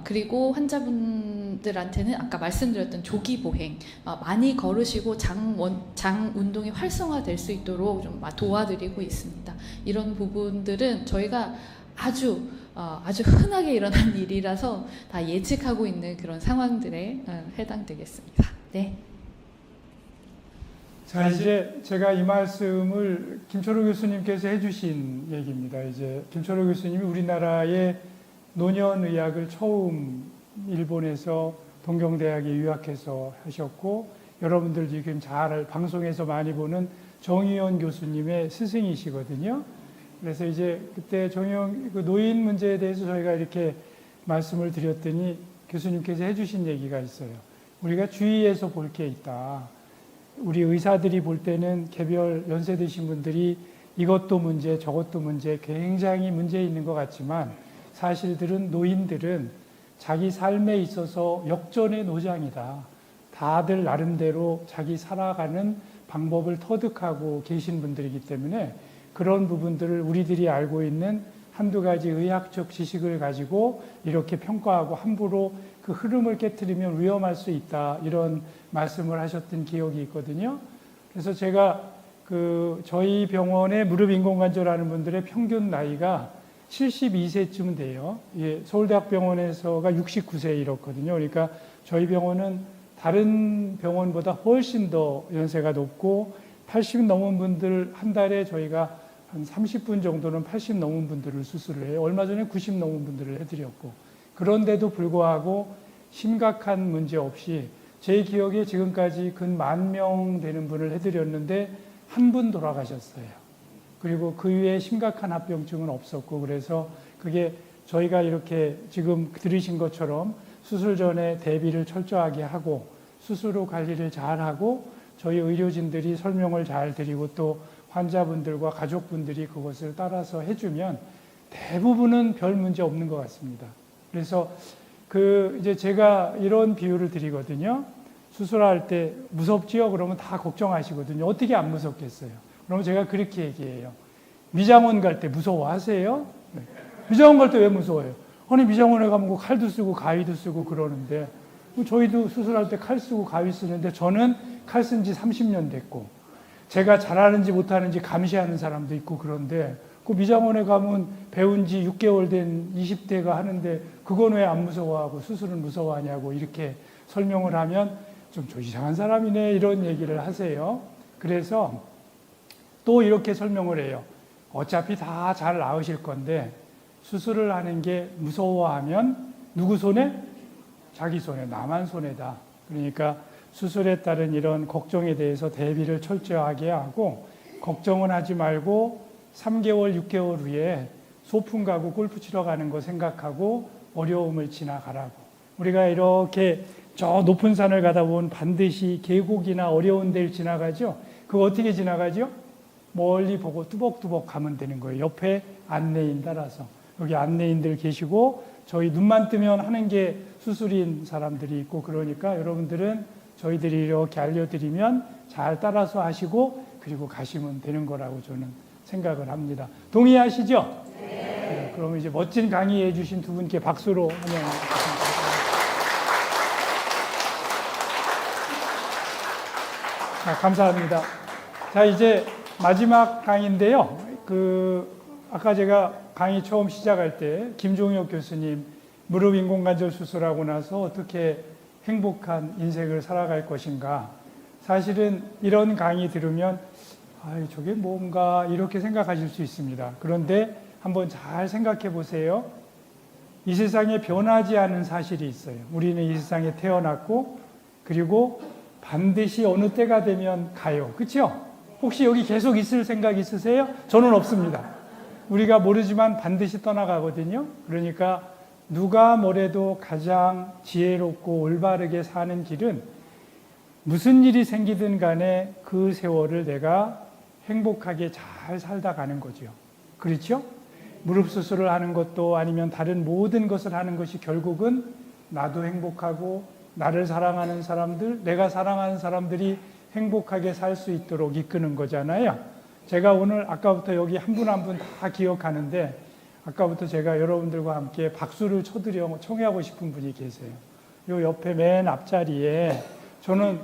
[SPEAKER 3] 그리고 환자분들한테는 아까 말씀드렸던 조기 보행 많이 걸으시고 장 운동이 활성화될 수 있도록 좀 도와드리고 있습니다. 이런 부분들은 저희가 아주 흔하게 일어난 일이라서 다 예측하고 있는 그런 상황들에 해당되겠습니다. 네.
[SPEAKER 1] 자, 이제 제가 이 말씀을 김철호 교수님께서 해주신 얘기입니다. 이제 김철호 교수님이 우리나라의 노년의학을 처음 일본에서 동경대학에 유학해서 하셨고, 여러분들 지금 잘 방송에서 많이 보는 정의원 교수님의 스승이시거든요. 그래서 이제 그때 정의원 노인 문제에 대해서 저희가 이렇게 말씀을 드렸더니 교수님께서 해주신 얘기가 있어요. 우리가 주위에서 볼 게 있다. 우리 의사들이 볼 때는 개별 연세 드신 분들이 이것도 문제 저것도 문제 굉장히 문제 있는 것 같지만 사실들은 노인들은 자기 삶에 있어서 역전의 노장이다. 다들 나름대로 자기 살아가는 방법을 터득하고 계신 분들이기 때문에 그런 부분들을 우리들이 알고 있는 한두 가지 의학적 지식을 가지고 이렇게 평가하고 함부로 그 흐름을 깨트리면 위험할 수 있다. 이런 말씀을 하셨던 기억이 있거든요. 그래서 제가 저희 병원에 무릎 인공관절하는 분들의 평균 나이가 72세쯤 돼요. 예, 서울대학병원에서가 69세 이렇거든요. 그러니까 저희 병원은 다른 병원보다 훨씬 더 연세가 높고 80 넘은 분들 한 달에 저희가 한 30분 정도는 80 넘은 분들을 수술을 해요. 얼마 전에 90 넘은 분들을 해드렸고 그런데도 불구하고 심각한 문제 없이 제 기억에 지금까지 근 10,000명 되는 분을 해드렸는데 한 분 돌아가셨어요. 그리고 그 위에 심각한 합병증은 없었고 그래서 그게 저희가 이렇게 지금 들으신 것처럼 수술 전에 대비를 철저하게 하고 수술 후 관리를 잘하고 저희 의료진들이 설명을 잘 드리고 또 환자분들과 가족분들이 그것을 따라서 해주면 대부분은 별 문제 없는 것 같습니다. 그래서 이제 제가 이런 비유를 드리거든요. 수술할 때 무섭지요? 그러면 다 걱정하시거든요. 어떻게 안 무섭겠어요? 그러면 제가 그렇게 얘기해요. 미장원 갈 때 무서워하세요? 네. 미장원 갈 때 왜 무서워요? 아니 미장원에 가면 칼도 쓰고 가위도 쓰고 그러는데 저희도 수술할 때 칼 쓰고 가위 쓰는데 저는 칼 쓴 지 30년 됐고 제가 잘하는지 못하는지 감시하는 사람도 있고 그런데 그 미장원에 가면 배운 지 6개월 된 20대가 하는데 그건 왜 안 무서워하고 수술은 무서워하냐고 이렇게 설명을 하면 좀 이상한 사람이네 이런 얘기를 하세요. 그래서 또 이렇게 설명을 해요. 어차피 다 잘 나으실 건데 수술을 하는 게 무서워하면 누구 손에? 자기 손에, 나만 손해다. 그러니까 수술에 따른 이런 걱정에 대해서 대비를 철저하게 하고 걱정은 하지 말고 3개월, 6개월 후에 소풍 가고 골프 치러 가는 거 생각하고 어려움을 지나가라고. 우리가 이렇게 저 높은 산을 가다 보면 반드시 계곡이나 어려운 데를 지나가죠. 그거 어떻게 지나가죠? 멀리 보고 뚜벅뚜벅 가면 되는 거예요. 옆에 안내인 따라서. 여기 안내인들 계시고 저희 눈만 뜨면 하는 게 수술인 사람들이 있고 그러니까 여러분들은 저희들이 이렇게 알려드리면 잘 따라서 하시고 그리고 가시면 되는 거라고 저는 생각을 합니다. 동의하시죠? 네. 그럼 이제 멋진 강의해 주신 두 분께 박수로 환영하겠습니다. 감사합니다. 자, 이제 마지막 강의인데요. 아까 제가 강의 처음 시작할 때 김종혁 교수님 무릎 인공관절 수술하고 나서 어떻게 행복한 인생을 살아갈 것인가. 사실은 이런 강의 들으면 저게 뭔가 이렇게 생각하실 수 있습니다. 그런데 한번 잘 생각해 보세요. 이 세상에 변하지 않은 사실이 있어요. 우리는 이 세상에 태어났고 그리고 반드시 어느 때가 되면 가요. 그렇죠? 혹시 여기 계속 있을 생각 있으세요? 저는 없습니다. 우리가 모르지만 반드시 떠나가거든요. 그러니까 누가 뭐래도 가장 지혜롭고 올바르게 사는 길은 무슨 일이 생기든 간에 그 세월을 내가 행복하게 잘 살다 가는 거죠. 그렇죠? 무릎 수술을 하는 것도 아니면 다른 모든 것을 하는 것이 결국은 나도 행복하고 나를 사랑하는 사람들, 내가 사랑하는 사람들이 행복하게 살 수 있도록 이끄는 거잖아요. 제가 오늘 아까부터 여기 한 분 한 분 다 기억하는데 아까부터 제가 여러분들과 함께 박수를 쳐드려 청해하고 싶은 분이 계세요. 요 옆에 맨 앞자리에 저는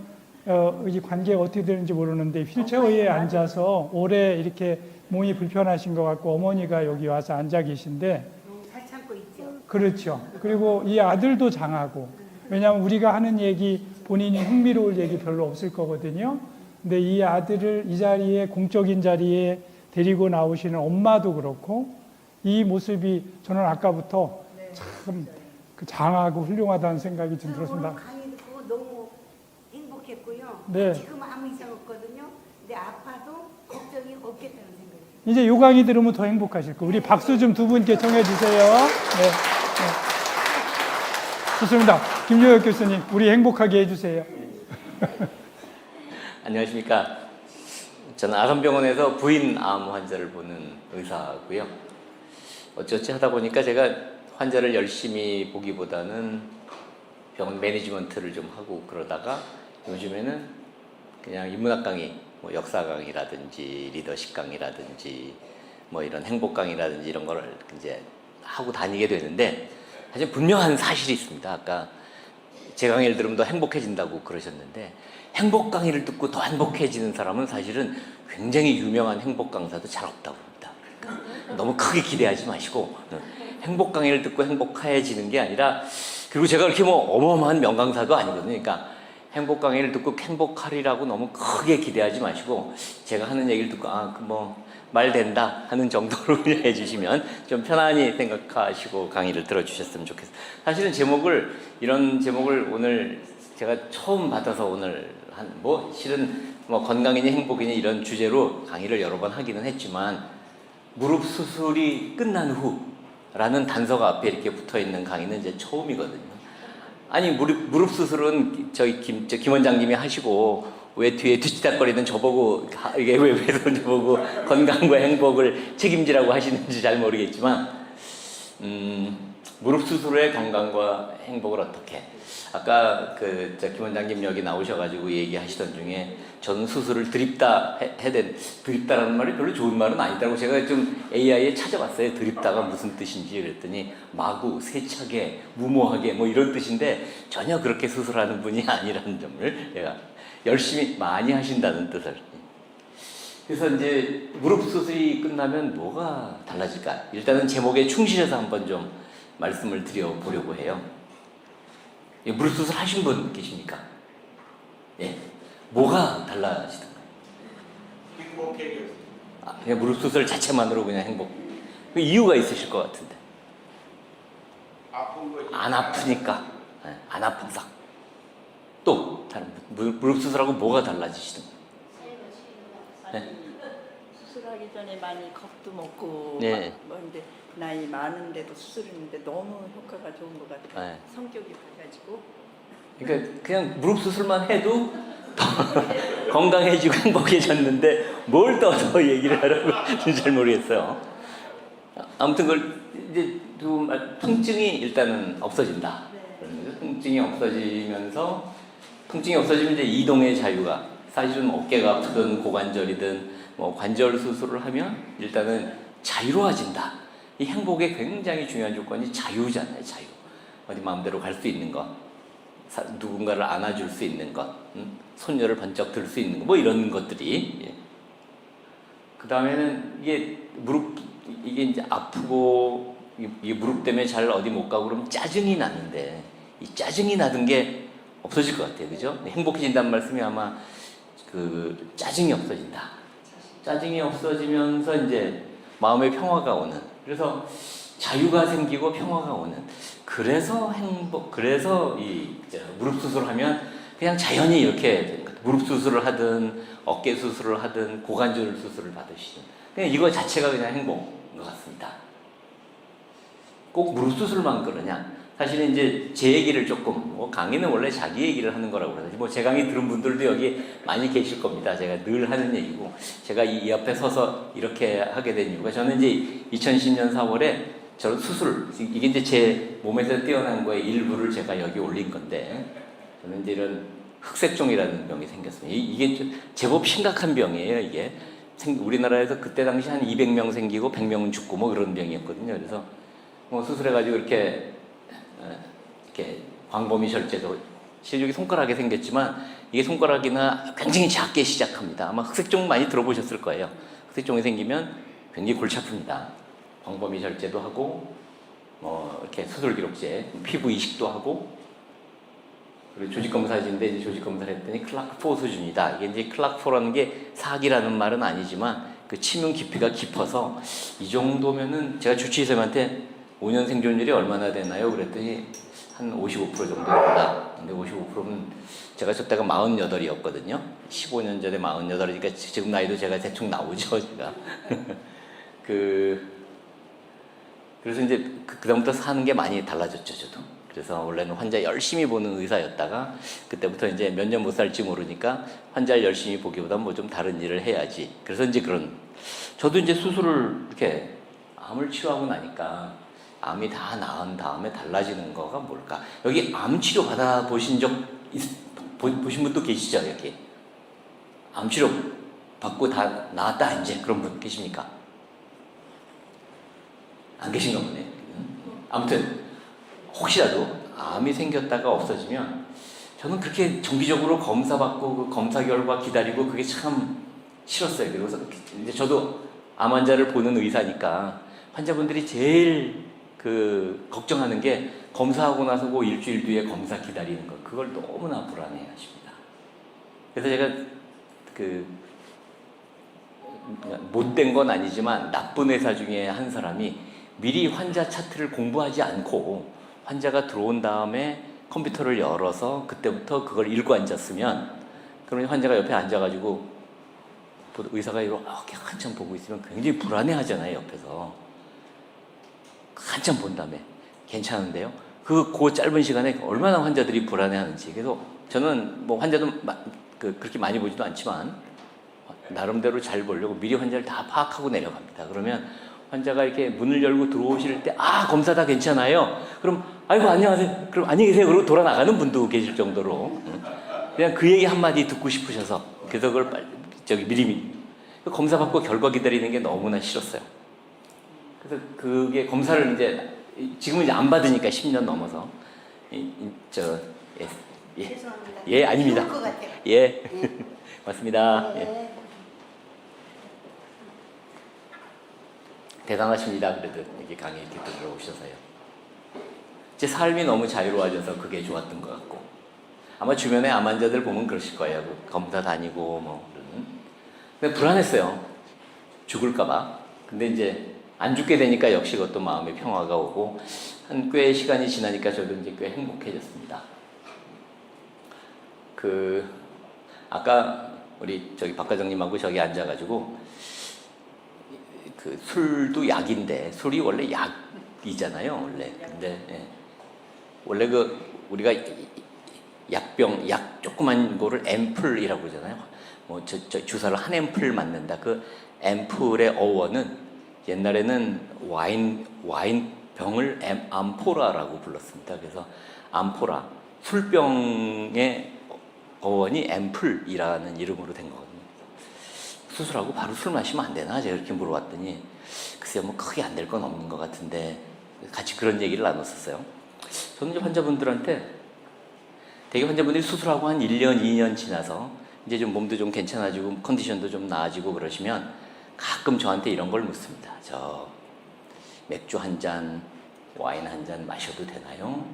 [SPEAKER 1] 이 관계가 어떻게 되는지 모르는데 휠체어에 앉아서 오래 이렇게 몸이 불편하신 것 같고 어머니가 여기 와서 앉아 계신데
[SPEAKER 6] 잘 참고 있죠.
[SPEAKER 1] 그렇죠. 그리고 이 아들도 장하고 왜냐하면 우리가 하는 얘기 본인이 흥미로울 얘기 별로 없을 거거든요. 근데 이 아들을 이 자리에 공적인 자리에 데리고 나오시는 엄마도 그렇고 이 모습이 저는 아까부터 참 장하고 훌륭하다는 생각이 좀 들었습니다.
[SPEAKER 6] 오늘 강의 듣고 너무 행복했고요.
[SPEAKER 1] 네.
[SPEAKER 6] 지금 아무 이상 없거든요. 근데 아파도 걱정이 없겠다는 생각이.
[SPEAKER 1] 이제 요 강의 들으면 더 행복하실 거예요. 우리 박수 좀 두 분께 청해 주세요. 네. 좋습니다. 김종혁 교수님, 우리 행복하게 해주세요.
[SPEAKER 7] 안녕하십니까. 저는 아산병원에서 부인 암 환자를 보는 의사고요. 어찌어찌 하다 보니까 제가 환자를 열심히 보기보다는 병원 매니지먼트를 좀 하고 그러다가 요즘에는 그냥 인문학 강의, 뭐 역사 강의라든지 리더십 강의라든지 뭐 이런 행복 강의라든지 이런 걸 이제 하고 다니게 되는데 사실 분명한 사실이 있습니다. 아까 제 강의를 들으면 더 행복해진다고 그러셨는데 행복 강의를 듣고 더 행복해지는 사람은 사실은 굉장히 유명한 행복 강사도 잘 없다고 봅니다. 그러니까 너무 크게 기대하지 마시고 행복 강의를 듣고 행복해지는 게 아니라 그리고 제가 그렇게 뭐 어마어마한 명강사도 아니거든요. 그러니까 행복 강의를 듣고 행복하리라고 너무 크게 기대하지 마시고 제가 하는 얘기를 듣고 말 된다 하는 정도로 해주시면 좀 편안히 생각하시고 강의를 들어주셨으면 좋겠어요. 사실은 이런 제목을 오늘 제가 처음 받아서 오늘 실은 건강이니 행복이니 이런 주제로 강의를 여러 번 하기는 했지만 무릎 수술이 끝난 후라는 단서가 앞에 이렇게 붙어 있는 강의는 이제 처음이거든요. 아니 무릎 수술은 김 원장님이 하시고 왜 뒤에 뒤치다거리는 저보고 이게 왜 저보고 건강과 행복을 책임지라고 하시는지 잘 모르겠지만 무릎 수술의 건강과 행복을 어떻게 아까 김 원장님 여기 나오셔가지고 얘기하시던 중에 저는 수술을 드립다라는 말이 별로 좋은 말은 아니다고 제가 좀 AI에 찾아봤어요. 드립다가 무슨 뜻인지 그랬더니 마구 세차게 무모하게 뭐 이런 뜻인데 전혀 그렇게 수술하는 분이 아니라는 점을 제가 열심히 많이 하신다는 뜻을. 그래서 이제 무릎 수술이 끝나면 뭐가 달라질까? 일단은 제목에 충실해서 한번 좀 말씀을 드려보려고 해요. 무릎 수술 하신 분 계십니까? 예. 뭐가 달라지던가요?
[SPEAKER 8] 행복해졌어요.
[SPEAKER 7] 그냥 무릎 수술 자체만으로 그냥 행복. 그 이유가 있으실 것 같은데.
[SPEAKER 8] 아픈 거지.
[SPEAKER 7] 안 아프니까. 네, 안 아파서. 또 다른 무릎 수술하고 뭐가 달라지시던가요? 네?
[SPEAKER 9] 수술하기 전에 많이 겁도 먹고
[SPEAKER 7] 네.
[SPEAKER 9] 근데 나이 많은데도 수술했는데 너무 효과가 좋은 것 같아요.
[SPEAKER 7] 네.
[SPEAKER 9] 성격이 밝아지고.
[SPEAKER 7] 그러니까 그냥 무릎 수술만 해도 건강해지고 행복해졌는데 뭘 더 얘기를 하라고 잘 모르겠어요. 아무튼 그걸 이제 통증이 일단은 없어진다.
[SPEAKER 9] 네.
[SPEAKER 7] 통증이 없어지면서 통증이 없어지면 이제 이동의 자유가, 사실은 어깨가 아프든 고관절이든 뭐 관절 수술을 하면 일단은 자유로워진다. 이 행복의 굉장히 중요한 조건이 자유잖아요. 자유. 어디 마음대로 갈 수 있는 것, 누군가를 안아줄 수 있는 것, 손녀를 번쩍 들 수 있는 것, 뭐 이런 것들이. 예. 그 다음에는 이게 이제 아프고 이 무릎 때문에 잘 어디 못 가고 그러면 짜증이 나는데, 이 짜증이 나던 게 없어질 것 같아요. 그죠? 행복해진다는 말씀이 아마 그 짜증이 없어진다. 짜증이 없어지면서 이제 마음의 평화가 오는, 그래서 자유가 생기고 평화가 오는, 그래서 그래서 무릎 수술하면 그냥 자연히 이렇게 되는 것 같아요. 무릎 수술을 하든 어깨 수술을 하든 고관절 수술을 받으시든 그냥 이거 자체가 그냥 행복인 것 같습니다. 꼭 무릎 수술만 그러냐? 사실은 이제 제 얘기를 조금, 강의는 원래 자기 얘기를 하는 거라고 그러지, 제 강의 들은 분들도 여기 많이 계실 겁니다. 제가 늘 하는 얘기고, 제가 이 옆에 서서 이렇게 하게 된 이유가, 저는 이제 2010년 4월에 저런 수술, 이게 이제 제 몸에서 뛰어난 거의 일부를 제가 여기 올린 건데, 저는 이제 이런 흑색종이라는 병이 생겼습니다. 이게 제법 심각한 병이에요, 이게. 우리나라에서 그때 당시 한 200명 생기고 100명은 죽고 뭐 그런 병이었거든요. 그래서 수술해가지고 이렇게 광범위 절제도, 실력이 손가락에 생겼지만 이게 손가락이나 굉장히 작게 시작합니다. 아마 흑색종 많이 들어보셨을 거예요. 흑색종이 생기면 굉장히 골치 아픕니다. 광범위 절제도 하고, 이렇게 수술 기록제, 피부 이식도 하고, 그리고 조직 검사진데 이제 조직 검사를 했더니 클라크4 수준이다. 이게 이제 클라크4라는 게 사기라는 말은 아니지만 그 치명 깊이가 깊어서 이 정도면은, 제가 주치의쌤한테 5년 생존율이 얼마나 되나요? 그랬더니 한 55% 정도 됩니다. 근데 55%는 제가 저때가 48이었거든요. 15년 전에 48이니까 지금 나이도 제가 대충 나오죠, 제가. 그래서 이제 그다음부터 사는 게 많이 달라졌죠, 저도. 그래서 원래는 환자 열심히 보는 의사였다가 그때부터 이제 몇 년 못 살지 모르니까 환자를 열심히 보기보다 뭐 좀 다른 일을 해야지. 그래서 이제 저도 이제 수술을 이렇게 암을 치료하고 나니까 암이 다 나은 다음에 달라지는 거가 뭘까? 여기 암 치료 받아보신 보신 분도 계시죠, 여기? 암 치료 받고 다 나았다, 이제 그런 분 계십니까? 안 계신가 보네. 아무튼, 혹시라도 암이 생겼다가 없어지면 저는 그렇게 정기적으로 검사받고 그 검사 결과 기다리고 그게 참 싫었어요. 그래서 이제 저도 암 환자를 보는 의사니까 환자분들이 제일 걱정하는 게 검사하고 나서 그 일주일 뒤에 검사 기다리는 거, 그걸 너무나 불안해 하십니다. 그래서 제가 못된 건 아니지만 나쁜 의사 중에 한 사람이 미리 환자 차트를 공부하지 않고 환자가 들어온 다음에 컴퓨터를 열어서 그때부터 그걸 읽고 앉았으면, 그러면 환자가 옆에 앉아가지고 의사가 이렇게 한참 보고 있으면 굉장히 불안해 하잖아요, 옆에서. 한참 본 다음에 괜찮은데요? 그 짧은 시간에 얼마나 환자들이 불안해하는지. 그래서 저는 환자도 그렇게 많이 보지도 않지만 나름대로 잘 보려고 미리 환자를 다 파악하고 내려갑니다. 그러면 환자가 이렇게 문을 열고 들어오실 때, 검사 다 괜찮아요. 그럼 아이고 안녕하세요. 그럼 안녕히 계세요. 그러고 돌아 나가는 분도 계실 정도로 그냥 그 얘기 한마디 듣고 싶으셔서, 그래서 그걸 미리 검사 받고 결과 기다리는 게 너무나 싫었어요. 그래서 그게 검사를 지금은 이제 안 받으니까 10년 넘어서
[SPEAKER 6] 죄송합니다.
[SPEAKER 7] 예, 아닙니다.
[SPEAKER 6] 좋을 것 같아요.
[SPEAKER 7] 예,
[SPEAKER 6] 네.
[SPEAKER 7] 맞습니다.
[SPEAKER 6] 네.
[SPEAKER 7] 예. 대단하십니다. 그래도 이렇게 강의 이렇게 들어오셔서요. 제 삶이 너무 자유로워져서 그게 좋았던 것 같고, 아마 주변에 암 환자들 보면 그러실 거예요. 검사 다니고 근데 불안했어요. 죽을까봐. 근데 이제 안 죽게 되니까 역시 그것도 마음의 평화가 오고, 한 꽤 시간이 지나니까 저도 이제 꽤 행복해졌습니다. 아까 우리 박 과장님하고 저기 앉아가지고 술도 약인데, 술이 원래 약이잖아요, 원래. 근데 원래 우리가 약 조그만 거를 앰플이라고 그러잖아요. 저 주사를 한 앰플 맞는다. 그 앰플의 어원은 옛날에는 와인병을 암포라라고 불렀습니다. 그래서 암포라, 술병의 어원이 앰플이라는 이름으로 된 거거든요. 수술하고 바로 술 마시면 안 되나? 제가 이렇게 물어봤더니 글쎄요, 뭐 크게 안 될 건 없는 것 같은데 같이 그런 얘기를 나눴었어요. 저는 이제 환자분들한테 대개 환자분들이 수술하고 한 1년, 2년 지나서 이제 좀 몸도 좀 괜찮아지고 컨디션도 좀 나아지고 그러시면 가끔 저한테 이런 걸 묻습니다. 저 맥주 한 잔, 와인 한 잔 마셔도 되나요?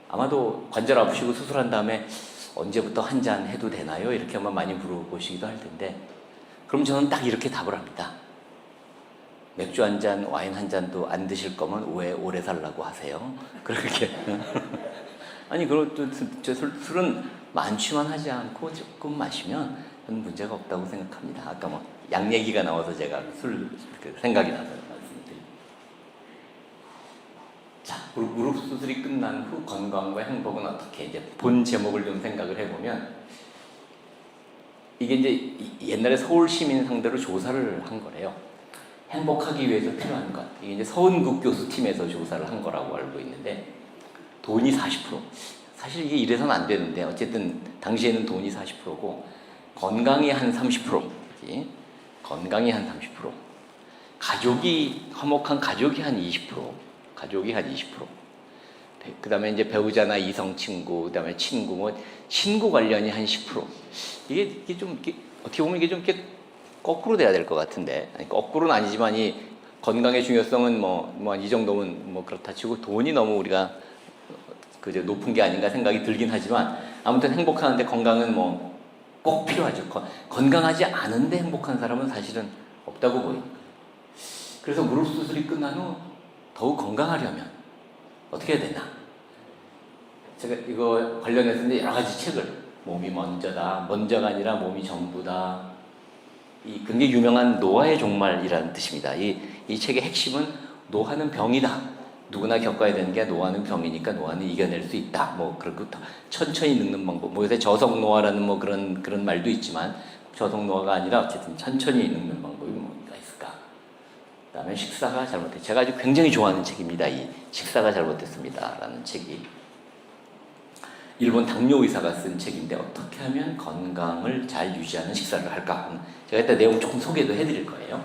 [SPEAKER 7] 아마도 관절 아프시고 수술한 다음에 언제부터 한 잔 해도 되나요? 이렇게 아마 많이 물어보시기도 할 텐데, 그럼 저는 딱 이렇게 답을 합니다. 맥주 한 잔, 와인 한 잔도 안 드실 거면 왜 오래 살라고 하세요? 그렇게. 아니, 그것도 술은 만취만 하지 않고 조금 마시면 저는 문제가 없다고 생각합니다. 아까 뭐 약 얘기가 나와서 제가 술 생각이 나서 말씀드립니다. 자, 무릎 수술이 끝난 후 건강과 행복은 어떻게, 이제 본 제목을 좀 생각을 해보면, 이게 이제 옛날에 서울 시민 상대로 조사를 한 거래요. 행복하기 위해서 필요한 것. 이게 이제 서은국 교수 팀에서 조사를 한 거라고 알고 있는데, 돈이 40%. 사실 이게 이래서는 안 되는데, 어쨌든 당시에는 돈이 40%고, 건강이 한 30%지. 건강이 한 30%. 화목한 가족이 한 20%. 가족이 한 20%. 그 다음에 이제 배우자나 이성 친구, 그 다음에 친구, 뭐, 친구 관련이 한 10%. 이게 좀, 어떻게 보면 이게 좀 이렇게 거꾸로 돼야 될 것 같은데, 아니, 거꾸로는 아니지만 이 건강의 중요성은 뭐 이 정도면 뭐 그렇다 치고 돈이 너무 우리가 그저 높은 게 아닌가 생각이 들긴 하지만, 아무튼 행복하는데 건강은 뭐 꼭 필요하죠. 건강하지 않은데 행복한 사람은 사실은 없다고 보입니다. 그래서 무릎 수술이 끝난 후 더욱 건강하려면 어떻게 해야 되나? 제가 이거 관련해서 이제 여러 가지 책을, 몸이 먼저다, 먼저가 아니라 몸이 전부다, 이 굉장히 유명한 노화의 종말이라는 뜻입니다. 이 책의 핵심은 노화는 병이다. 누구나 겪어야 되는 게 노화는 병이니까 노화는 이겨낼 수 있다. 뭐 그리고 천천히 늙는 방법. 뭐 요새 저속 노화라는 뭐 그런 말도 있지만, 저속 노화가 아니라 어쨌든 천천히 늙는 방법이 뭐가 있을까? 그다음에 식사가 잘못됐. 제가 아주 굉장히 좋아하는 책입니다. 이 식사가 잘못됐습니다라는 책이 일본 당뇨 의사가 쓴 책인데, 어떻게 하면 건강을 잘 유지하는 식사를 할까? 제가 이따 내용 조금 소개도 해드릴 거예요.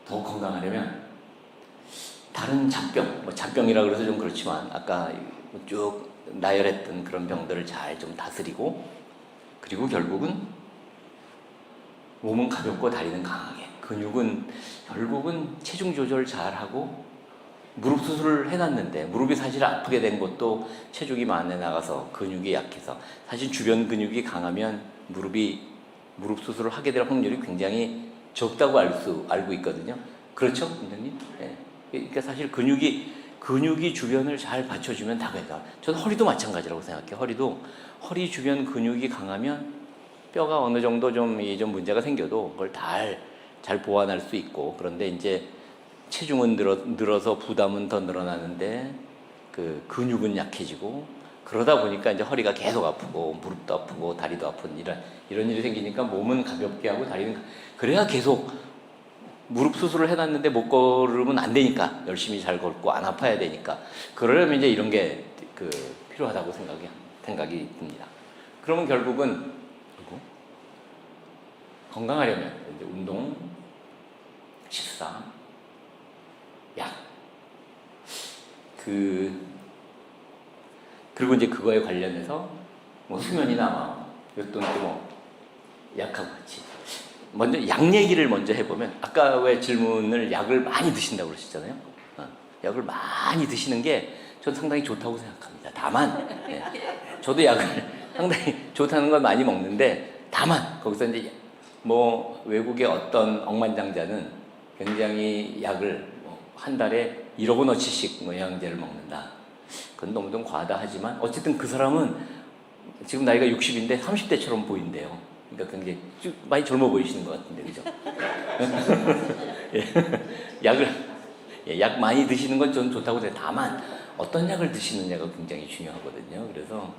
[SPEAKER 7] 더 건강하려면 다른 잡병, 뭐 잡병이라 그래서 좀 그렇지만 아까 쭉 나열했던 그런 병들을 잘 좀 다스리고, 그리고 결국은 몸은 가볍고 다리는 강하게, 근육은 결국은 체중 조절 잘하고, 무릎 수술을 해놨는데 무릎이 사실 아프게 된 것도 체중이 많이 나가서 근육이 약해서, 사실 주변 근육이 강하면 무릎 수술을 하게 될 확률이 굉장히 적다고 알고 있거든요. 그렇죠, 원장님? 네. 그러니까 사실 근육이 주변을 잘 받쳐주면 다 된다. 저는 허리도 마찬가지라고 생각해요. 허리 주변 근육이 강하면 뼈가 어느 정도 좀 문제가 생겨도 그걸 잘 보완할 수 있고, 그런데 이제 체중은 늘어서 부담은 더 늘어나는데 그 근육은 약해지고, 그러다 보니까 이제 허리가 계속 아프고 무릎도 아프고 다리도 아픈 이런 일이 생기니까 몸은 가볍게 하고 다리는, 그래야 계속 무릎 수술을 해놨는데 못 걸으면 안 되니까 열심히 잘 걷고 안 아파야 되니까, 그러려면 이제 이런 게 필요하다고 생각이 듭니다. 그러면 결국은 건강하려면 이제 운동, 식사, 약, 그리고 이제 그거에 관련해서 뭐 수면이나 또는 뭐 약하고 같이. 먼저 약 얘기를 먼저 해보면, 아까 왜 질문을 약을 많이 드신다고 그러셨잖아요. 약을 많이 드시는 게 전 상당히 좋다고 생각합니다. 다만, 저도 약을 상당히 좋다는 걸 많이 먹는데, 다만 거기서 이제 뭐 외국의 어떤 억만장자는 굉장히 약을 한 달에 1억 원어치씩 영양제를 먹는다. 그건 너무 좀 과하다 하지만, 어쨌든 그 사람은 지금 나이가 60인데 30대처럼 보인대요. 그러니까 굉장히 많이 젊어 보이시는 것 같은데, 그죠? 약 많이 드시는 건 전 좋다고 생각해요. 다만 어떤 약을 드시느냐가 굉장히 중요하거든요. 그래서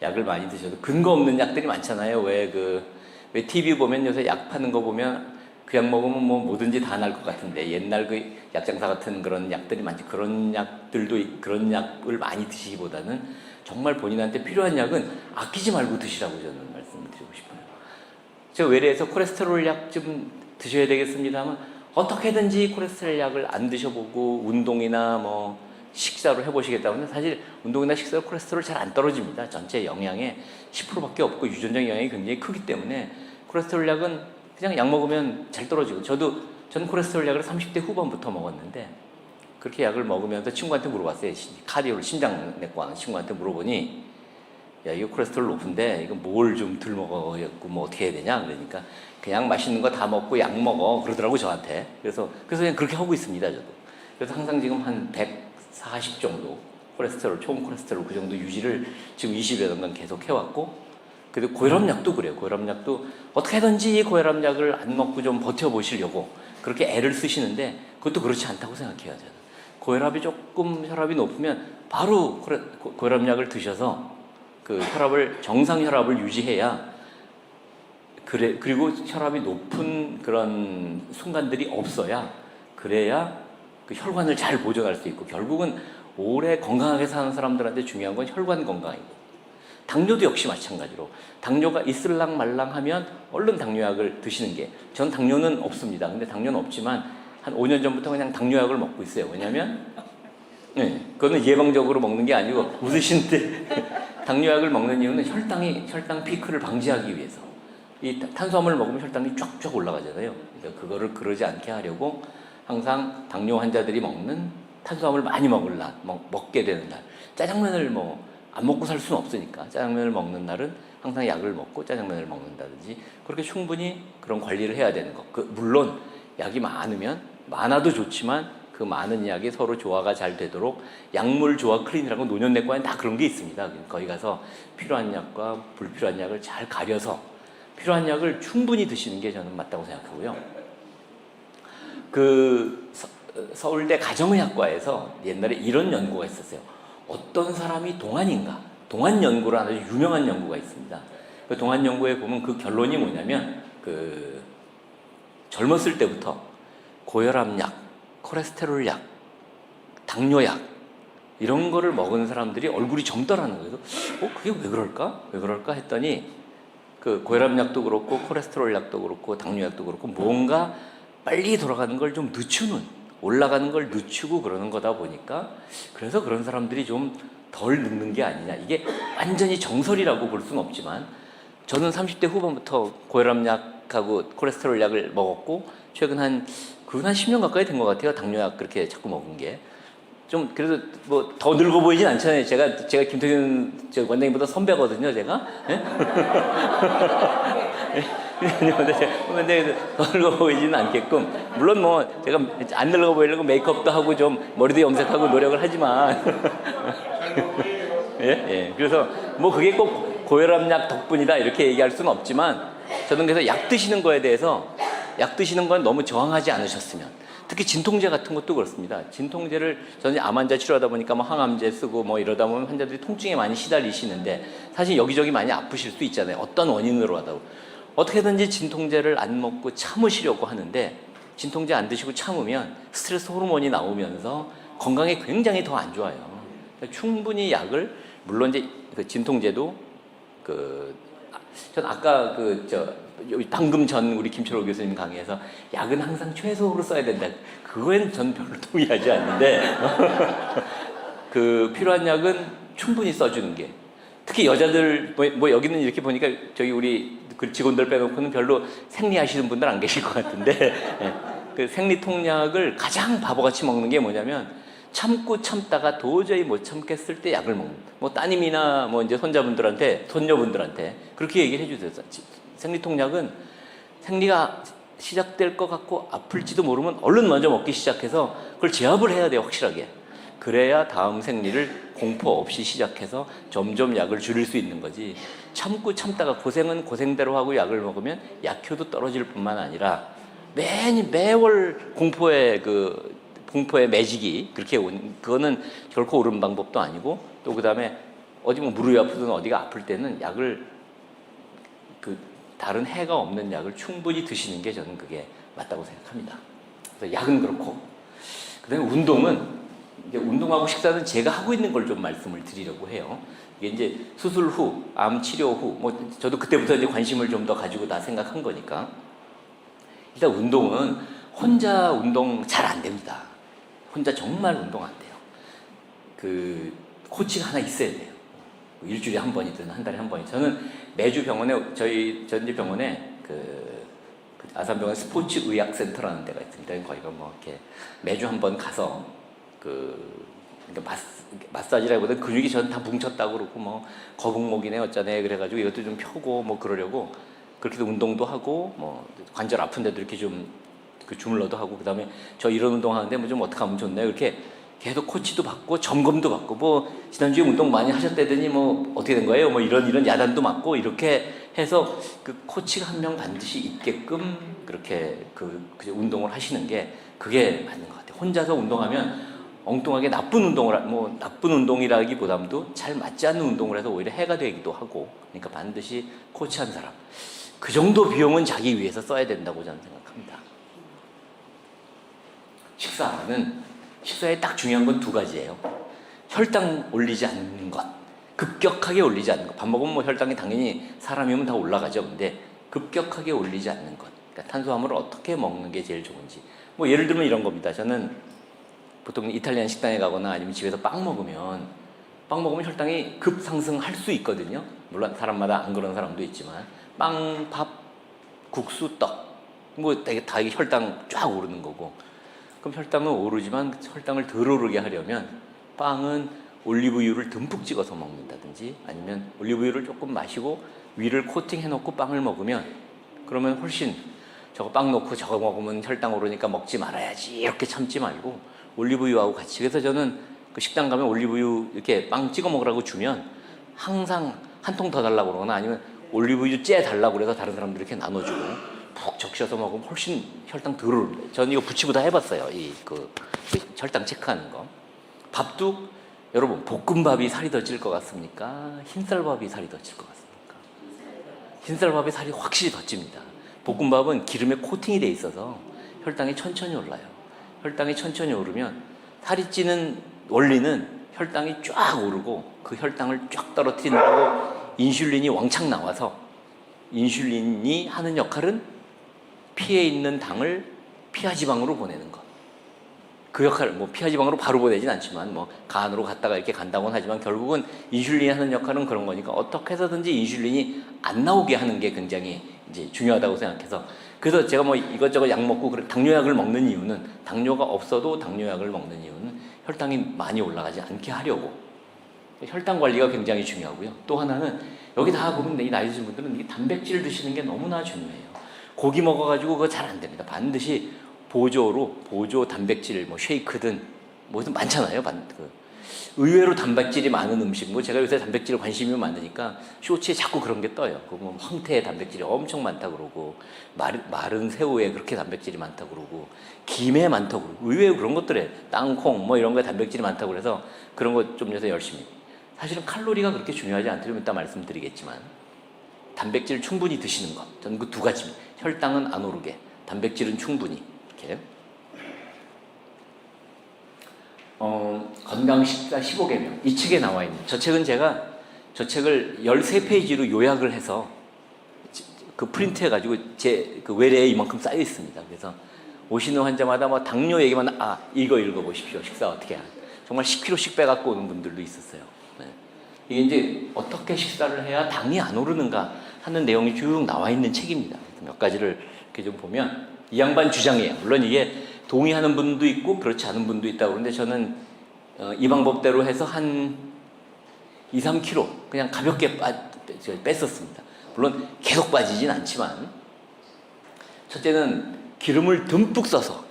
[SPEAKER 7] 약을 많이 드셔도 근거 없는 약들이 많잖아요. 왜 TV 보면 요새 약 파는 거 보면 그 약 먹으면 뭐 뭐든지 다 날 것 같은데 옛날 그 약장사 같은 그런 약들이 많지 그런 약들도 그런 약을 많이 드시기보다는 정말 본인한테 필요한 약은 아끼지 말고 드시라고 저는 말씀을 드리고 싶어요. 제가 외래에서 콜레스테롤 약 좀 드셔야 되겠습니다만 어떻게든지 콜레스테롤 약을 안 드셔보고 운동이나 뭐 식사로 해보시겠다면 사실 운동이나 식사로 콜레스테롤 잘 안 떨어집니다. 전체 영양의 10%밖에 없고 유전적 영향이 굉장히 크기 때문에 콜레스테롤 약은 그냥 약 먹으면 잘 떨어지고 전 콜레스테롤 약을 30대 후반부터 먹었는데 그렇게 약을 먹으면서 친구한테 물어봤어요. 카디오를 심장내과 하는 친구한테 물어보니 야 이거 콜레스테롤 높은데 이거 뭘 좀 덜 먹어야겠고 뭐 어떻게 해야 되냐 그러니까 그냥 맛있는 거 다 먹고 약 먹어 그러더라고 저한테. 그래서 그냥 그렇게 하고 있습니다 저도. 그래서 항상 지금 한 140 정도 콜레스테롤 총 콜레스테롤 그 정도 유지를 지금 20여 년간 계속 해왔고 그래도 고혈압약도 그래요. 고혈압약도 어떻게든지 고혈압약을 안 먹고 좀 버텨보시려고 그렇게 애를 쓰시는데 그것도 그렇지 않다고 생각해요. 저는. 고혈압이 조금 혈압이 높으면 바로 고혈압약을 드셔서 그 혈압을 정상 혈압을 유지해야 그리고 혈압이 높은 그런 순간들이 없어야 그래야 그 혈관을 잘 보존할 수 있고 결국은 오래 건강하게 사는 사람들한테 중요한 건 혈관 건강이고 당뇨도 역시 마찬가지로 당뇨가 있을랑 말랑 하면 얼른 당뇨약을 드시는 게 전 당뇨는 없습니다. 근데 당뇨는 없지만 한 5년 전부터 그냥 당뇨약을 먹고 있어요. 왜냐하면 그거는 예방적으로 먹는 게 아니고 웃으시는데 당뇨약을 먹는 이유는 혈당 피크를 방지하기 위해서 이 탄수화물을 먹으면 혈당이 쫙쫙 올라가잖아요. 그러니까 그거를 그러지 않게 하려고 항상 당뇨 환자들이 먹는 탄수화물을 많이 먹게 되는 날 짜장면을 뭐 안 먹고 살 수는 없으니까 짜장면을 먹는 날은 항상 약을 먹고 짜장면을 먹는다든지 그렇게 충분히 그런 관리를 해야 되는 거. 물론 약이 많아도 좋지만 그 많은 약이 서로 조화가 잘 되도록 약물 조화 클리닉이라고 노년내과에 다 그런 게 있습니다. 거기 가서 필요한 약과 불필요한 약을 잘 가려서 필요한 약을 충분히 드시는 게 저는 맞다고 생각하고요. 그 서울대 가정의학과에서 옛날에 이런 연구가 있었어요. 어떤 사람이 동안인가? 동안 연구라는 아주 유명한 연구가 있습니다. 그 동안 연구에 보면 그 결론이 뭐냐면 그 젊었을 때부터 고혈압약, 콜레스테롤 약, 당뇨약 이런 거를 먹은 사람들이 얼굴이 젊더라는 거예요. 그게 왜 그럴까? 왜 그럴까 했더니 그 고혈압약도 그렇고 콜레스테롤 약도 그렇고 당뇨약도 그렇고 뭔가 빨리 돌아가는 걸 좀 늦추는 올라가는 걸 늦추고 그러는 거다 보니까 그래서 그런 사람들이 좀 덜 늙는 게 아니냐. 이게 완전히 정설이라고 볼 수는 없지만 저는 30대 후반부터 고혈압약하고 콜레스테롤 약을 먹었고 최근 한 10년 가까이 된 것 같아요. 당뇨약 그렇게 자꾸 먹은 게. 좀 그래도 뭐 더 늙어 보이진 않잖아요. 제가 김태균 원장님보다 선배거든요. 제가. 근데 더 늙어 보이지는 않게끔 물론 뭐 제가 안 늙어 보이려고 메이크업도 하고 좀 머리도 염색하고 노력을 하지만 예. 그래서 뭐 그게 꼭 고혈압약 덕분이다 이렇게 얘기할 수는 없지만 저는 그래서 약 드시는 거에 대해서 약 드시는 건 너무 저항하지 않으셨으면 특히 진통제 같은 것도 그렇습니다. 진통제를 저는 암 환자 치료하다 보니까 뭐 항암제 쓰고 뭐 이러다 보면 환자들이 통증에 많이 시달리시는데 사실 여기저기 많이 아프실 수 있잖아요. 어떤 원인으로 하다고. 어떻게든지 진통제를 안 먹고 참으시려고 하는데 진통제 안 드시고 참으면 스트레스 호르몬이 나오면서 건강에 굉장히 더 안 좋아요. 그러니까 충분히 약을 물론 이제 그 진통제도 전 아까 방금 전 우리 김철호 교수님 강의에서 약은 항상 최소로 써야 된다. 그거에는 전 별로 동의하지 않는데 그 필요한 약은 충분히 써주는 게 특히 여자들 뭐 여기는 이렇게 보니까 저기 우리 그 직원들 빼놓고는 별로 생리하시는 분들 안 계실 것 같은데 그 생리통약을 가장 바보같이 먹는 게 뭐냐면 참고 참다가 도저히 못 참겠을 때 약을 먹는. 뭐 따님이나 뭐 이제 손녀분들한테 그렇게 얘기를 해주세요. 생리통약은 생리가 시작될 것 같고 아플지도 모르면 얼른 먼저 먹기 시작해서 그걸 제압을 해야 돼요, 확실하게. 그래야 다음 생리를 공포 없이 시작해서 점점 약을 줄일 수 있는 거지. 참고 참다가 고생은 고생대로 하고 약을 먹으면 약효도 떨어질 뿐만 아니라 매월 공포의 매직이 그렇게 그거는 결코 옳은 방법도 아니고 또 그다음에 어디 뭐 무릎이 아프든 어디가 아플 때는 약을 다른 해가 없는 약을 충분히 드시는 게 저는 그게 맞다고 생각합니다. 그래서 약은 그렇고, 그다음에 운동은 이제 운동하고 식사는 제가 하고 있는 걸 좀 말씀을 드리려고 해요. 이게 이제 수술 후, 암 치료 후, 뭐 저도 그때부터 이제 관심을 좀 더 가지고 다 생각한 거니까. 일단 운동은 혼자 운동 잘 안 됩니다. 혼자 정말 운동 안 돼요. 그 코치가 하나 있어야 돼요. 일주일에 한 번이든 한 달에 한 번이든. 저는 매주 병원에, 저희 전지 병원에 그 아산병원 스포츠 의학센터라는 데가 있습니다. 거기가 뭐 이렇게 매주 한 번 가서 그러니까 마사지라기보다 근육이 전 다 뭉쳤다고 그러고 뭐 거북목이네 어쩌네 그래가지고 이것도 좀 펴고 뭐 그러려고 그렇게 운동도 하고 뭐 관절 아픈데도 이렇게 좀 그 주물러도 하고 그다음에 저 이런 운동 하는데 뭐 좀 어떻게 하면 좋나요? 이렇게 계속 코치도 받고 점검도 받고 뭐 지난주에 운동 많이 하셨다더니 뭐 어떻게 된 거예요? 뭐 이런 야단도 맞고 이렇게 해서 그 코치가 한 명 반드시 있게끔 그렇게 그 운동을 하시는 게 그게 맞는 것 같아요. 혼자서 운동하면 엉뚱하게 나쁜 운동이라기보다도 잘 맞지 않는 운동을 해서 오히려 해가 되기도 하고, 그러니까 반드시 코치한 사람, 그 정도 비용은 자기 위해서 써야 된다고 저는 생각합니다. 식사에 딱 중요한 건 두 가지예요. 혈당 올리지 않는 것, 급격하게 올리지 않는 것. 밥 먹으면 뭐 혈당이 당연히 사람이면 다 올라가죠. 근데 급격하게 올리지 않는 것. 그러니까 탄수화물을 어떻게 먹는 게 제일 좋은지. 뭐 예를 들면 이런 겁니다. 저는 보통 이탈리안 식당에 가거나 아니면 집에서 빵 먹으면 혈당이 급상승할 수 있거든요. 물론 사람마다 안 그런 사람도 있지만 빵, 밥, 국수, 떡 뭐 되게 다 혈당 쫙 오르는 거고, 그럼 혈당은 오르지만 혈당을 덜 오르게 하려면 빵은 올리브유를 듬뿍 찍어서 먹는다든지 아니면 올리브유를 조금 마시고 위를 코팅해놓고 빵을 먹으면, 그러면 훨씬 저거 빵 넣고 저거 먹으면 혈당 오르니까 먹지 말아야지 이렇게 참지 말고 올리브유하고 같이. 그래서 저는 그 식당 가면 올리브유 이렇게 빵 찍어 먹으라고 주면 항상 한 통 더 달라고 그러거나 아니면 올리브유 째 달라고 그래서 다른 사람들 이렇게 나눠주고 푹 적셔서 먹으면 훨씬 혈당 덜 오릅니다. 저는 이거 붙이고 다 해봤어요. 그 혈당 체크하는 거. 밥도 여러분, 볶음밥이 살이 더 찔 것 같습니까? 흰쌀밥이 살이 더 찔 것 같습니까? 흰쌀밥이 살이 확실히 더 찝니다. 볶음밥은 기름에 코팅이 돼 있어서 혈당이 천천히 올라요. 혈당이 천천히 오르면 살이 찌는 원리는 혈당이 쫙 오르고 그 혈당을 쫙 떨어뜨린다고 인슐린이 왕창 나와서 인슐린이 하는 역할은 피에 있는 당을 피하지방으로 보내는 것. 그 역할을 뭐 피하지방으로 바로 보내진 않지만 뭐 간으로 갔다가 이렇게 간다고는 하지만 결국은 인슐린이 하는 역할은 그런 거니까 어떻게 해서든지 인슐린이 안 나오게 하는 게 굉장히 이제 중요하다고 생각해서, 그래서 제가 뭐 이것저것 약 먹고 당뇨약을 먹는 이유는, 당뇨가 없어도 당뇨약을 먹는 이유는 혈당이 많이 올라가지 않게 하려고. 혈당 관리가 굉장히 중요하고요. 또 하나는 여기 다 보면 이 나이 드신 분들은 이 단백질 드시는 게 너무나 중요해요. 고기 먹어가지고 그거 잘 안 됩니다. 반드시 보조 단백질, 뭐 쉐이크든 뭐든 많잖아요. 의외로 단백질이 많은 음식, 뭐 제가 요새 단백질 관심이 많으니까 쇼츠에 자꾸 그런 게 떠요. 뭐 황태에 단백질이 엄청 많다 그러고 마른 새우에 그렇게 단백질이 많다 그러고 김에 많다 그러고 의외로 그런 것들에 땅콩 뭐 이런 거에 단백질이 많다 그래서 그런 거 좀 요새 열심히. 사실은 칼로리가 그렇게 중요하지 않다면 이따 말씀드리겠지만 단백질 충분히 드시는 것, 저는 그 두 가지입니다. 혈당은 안 오르게, 단백질은 충분히 이렇게. 건강식사 15개명 이 책에 나와 있는 저 책을 13페이지로 요약을 해서 그 프린트해가지고 제 그 외래에 이만큼 쌓여 있습니다. 그래서 오시는 환자마다 뭐 당뇨 얘기만 이거 읽어보십시오. 식사 어떻게 하나. 정말 10kg씩 빼갖고 오는 분들도 있었어요. 네. 이게 이제 어떻게 식사를 해야 당이 안 오르는가 하는 내용이 쭉 나와 있는 책입니다. 몇 가지를 이렇게 좀 보면 이 양반 주장이에요. 물론 이게 동의하는 분도 있고 그렇지 않은 분도 있다고 그러는데 저는 이 방법대로 해서 한 2, 3kg 그냥 가볍게 뺐었습니다. 물론 계속 빠지진 않지만 첫째는 기름을 듬뿍 써서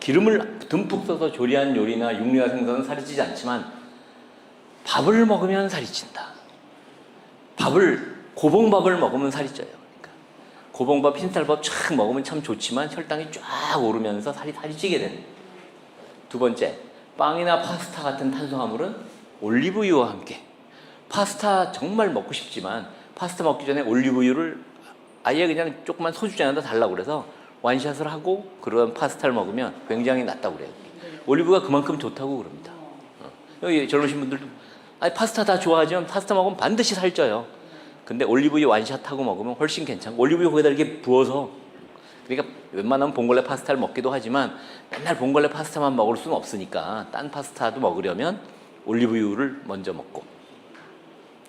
[SPEAKER 7] 조리한 요리나 육류와 생선은 살이 찌지 않지만 밥을 먹으면 살이 찐다. 고봉밥을 먹으면 살이 쪄요. 그러니까 고봉밥, 흰쌀밥 쫙 먹으면 참 좋지만 혈당이 쫙 오르면서 살이 찌게 되는. 두 번째, 빵이나 파스타 같은 탄수화물은 올리브유와 함께. 파스타 정말 먹고 싶지만 파스타 먹기 전에 올리브유를 아예 그냥 조그만 소주잔에다 달라고 그래서 완샷을 하고 그런 파스타를 먹으면 굉장히 낫다고 그래요. 올리브가 그만큼 좋다고 그럽니다. 여기 젊으신 분들도 아니 파스타 다 좋아하지만 파스타 먹으면 반드시 살쪄요. 근데 올리브유 완샷하고 먹으면 훨씬 괜찮고 올리브유 거기다 이렇게 부어서 그러니까 웬만하면 봉골레 파스타를 먹기도 하지만 맨날 봉골레 파스타만 먹을 수는 없으니까 딴 파스타도 먹으려면 올리브유를 먼저 먹고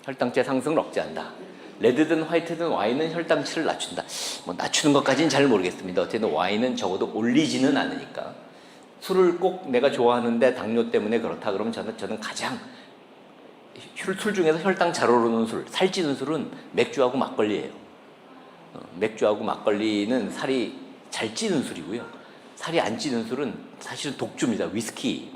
[SPEAKER 7] 혈당체 상승을 억제한다. 레드든 화이트든 와인은 혈당치를 낮춘다. 뭐 낮추는 것까지는 잘 모르겠습니다. 어쨌든 와인은 적어도 올리지는 않으니까. 술을 꼭 내가 좋아하는데 당뇨 때문에 그렇다 그러면 저는 가장 술 중에서 혈당 잘 오르는 술, 살찌는 술은 맥주하고 막걸리예요. 맥주하고 막걸리는 살이 잘 찌는 술이고요. 살이 안 찌는 술은 사실은 독주입니다. 위스키,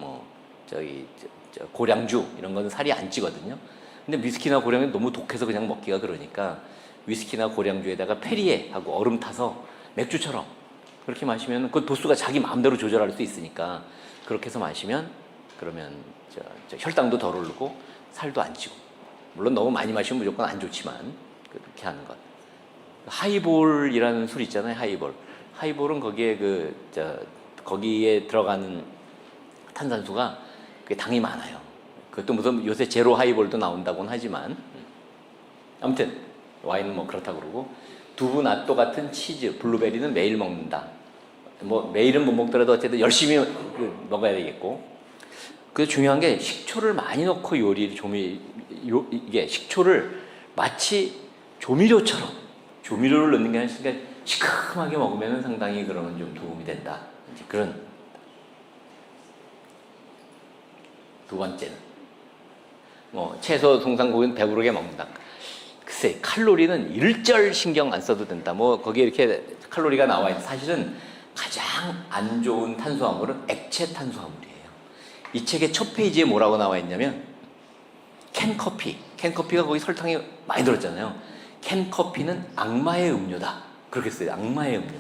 [SPEAKER 7] 고량주 이런 거는 살이 안 찌거든요. 근데 위스키나 고량주 너무 독해서 그냥 먹기가 그러니까 위스키나 고량주에다가 페리에하고 얼음 타서 맥주처럼 그렇게 마시면 그 도수가 자기 마음대로 조절할 수 있으니까 그렇게 해서 마시면 그러면 혈당도 덜 오르고 살도 안 찌고 물론 너무 많이 마시면 무조건 안 좋지만 그렇게 하는 것. 하이볼이라는 술 있잖아요. 하이볼은 거기에 거기에 들어가는 탄산수가 그게 당이 많아요. 그것도 무슨 요새 제로 하이볼도 나온다고는 하지만 아무튼 와인은 뭐 그렇다고 그러고 두부 낫또 같은 치즈 블루베리는 매일 먹는다. 뭐 매일은 못 먹더라도 어쨌든 열심히 먹어야 되겠고 그 중요한 게 식초를 많이 넣고 이게 식초를 마치 조미료처럼 조미료를 넣는 게 아니라 시큼하게 먹으면 상당히 그러면 좀 도움이 된다. 이제 그런 두 번째는 뭐 채소, 송상고기는 배부르게 먹는다. 글쎄 칼로리는 일절 신경 안 써도 된다. 뭐 거기에 이렇게 칼로리가 나와 있는 사실은 가장 안 좋은 탄수화물은 액체 탄수화물이에요. 이 책의 첫 페이지에 뭐라고 나와 있냐면 캔커피가 거기 설탕이 많이 들었잖아요. 캔커피는 악마의 음료다. 그렇게 써요. 악마의 음료.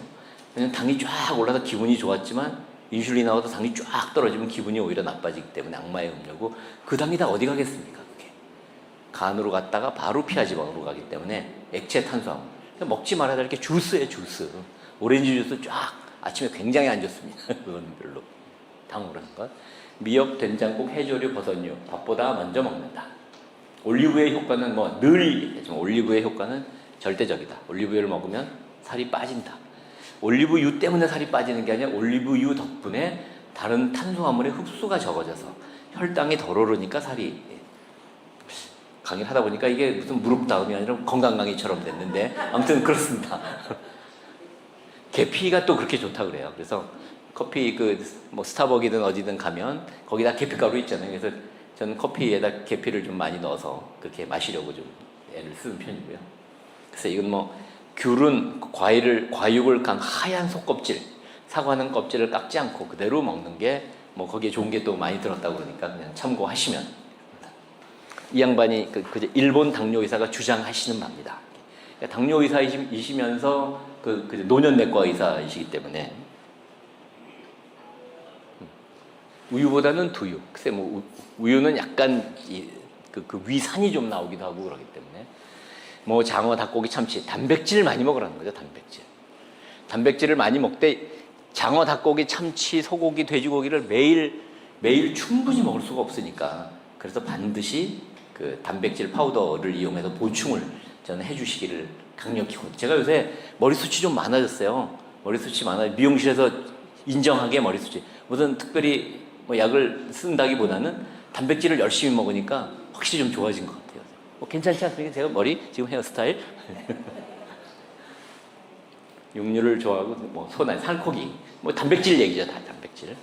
[SPEAKER 7] 왜냐면 당이 쫙 올라서 기분이 좋았지만 인슐린 나와서 당이 쫙 떨어지면 기분이 오히려 나빠지기 때문에 악마의 음료고 그 당이 다 어디 가겠습니까? 그게 간으로 갔다가 바로 피하 지방으로 가기 때문에 액체 탄수화물. 먹지 말아야 될 게 주스예요. 주스. 오렌지 주스 쫙 아침에 굉장히 안 좋습니다. 그건 별로 당 오르는 것. 미역, 된장국, 해조류, 버섯류 밥보다 먼저 먹는다. 올리브유의 효과는 뭐 늘 얘기하지만 올리브유의 효과는 절대적이다. 올리브유를 먹으면 살이 빠진다. 올리브유 때문에 살이 빠지는 게 아니라 올리브유 덕분에 다른 탄수화물의 흡수가 적어져서 혈당이 덜 오르니까 살이 강의를 하다 보니까 이게 무슨 무릎 다음이 아니라 건강 강의처럼 됐는데 아무튼 그렇습니다. 계피가 또 그렇게 좋다 그래요. 그래서 커피 뭐 스타벅이든 어디든 가면 거기다 계피가루 있잖아요. 그래서 저는 커피에다 계피를 좀 많이 넣어서 그렇게 마시려고 좀 애를 쓰는 편이고요. 그래서 이건 뭐 귤은 과육을 깐 하얀 속껍질, 사과는 껍질을 깎지 않고 그대로 먹는 게 뭐 거기에 좋은 게 또 많이 들었다고 그러니까 그냥 참고하시면. 이 양반이 일본 당뇨 의사가 주장하시는 바입니다. 그러니까 당뇨 의사이시면서 노년내과 의사이시기 때문에 우유보다는 두유. 글쎄 뭐 우유는 약간 위산이 좀 나오기도 하고 그러기 때문에 뭐 장어, 닭고기, 참치 단백질 많이 먹으라는 거죠. 단백질을 많이 먹되 장어, 닭고기, 참치, 소고기, 돼지고기를 매일 충분히 먹을 수가 없으니까 그래서 반드시 그 단백질 파우더를 이용해서 보충을 저는 해주시기를 강력히 제가 요새 머리숱이 좀 많아졌어요. 미용실에서 인정하게 머리숱이 무슨 특별히 뭐 약을 쓴다기보다는 단백질을 열심히 먹으니까 확실히 좀 좋아진 것 같아요. 뭐 괜찮지 않습니까? 제가 머리 지금 헤어스타일 육류를 좋아하고 뭐 소나 살코기 뭐 단백질 얘기죠. 다 단백질.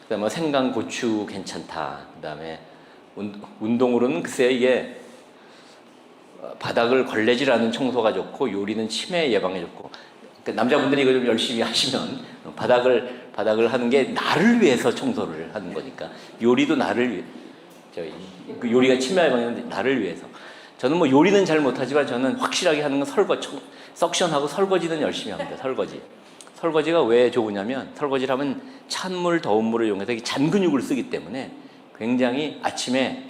[SPEAKER 7] 그다음에 뭐 생강, 고추 괜찮다. 그다음에 운동으로는 글쎄요 이게 바닥을 걸레질하는 청소가 좋고 요리는 치매 예방에 좋고 그러니까 남자분들이 이거 좀 열심히 하시면 바닥을 하는 게 나를 위해서 청소를 하는 거니까 요리도 나를 위해 그 요리가 치매 예방에 나를 위해서 저는 뭐 요리는 잘 못하지만 저는 확실하게 하는 건 석션하고 설거지는 열심히 합니다. 설거지가 왜 좋으냐면 설거지를 하면 찬물, 더운 물을 이용해서 잔 근육을 쓰기 때문에 굉장히 아침에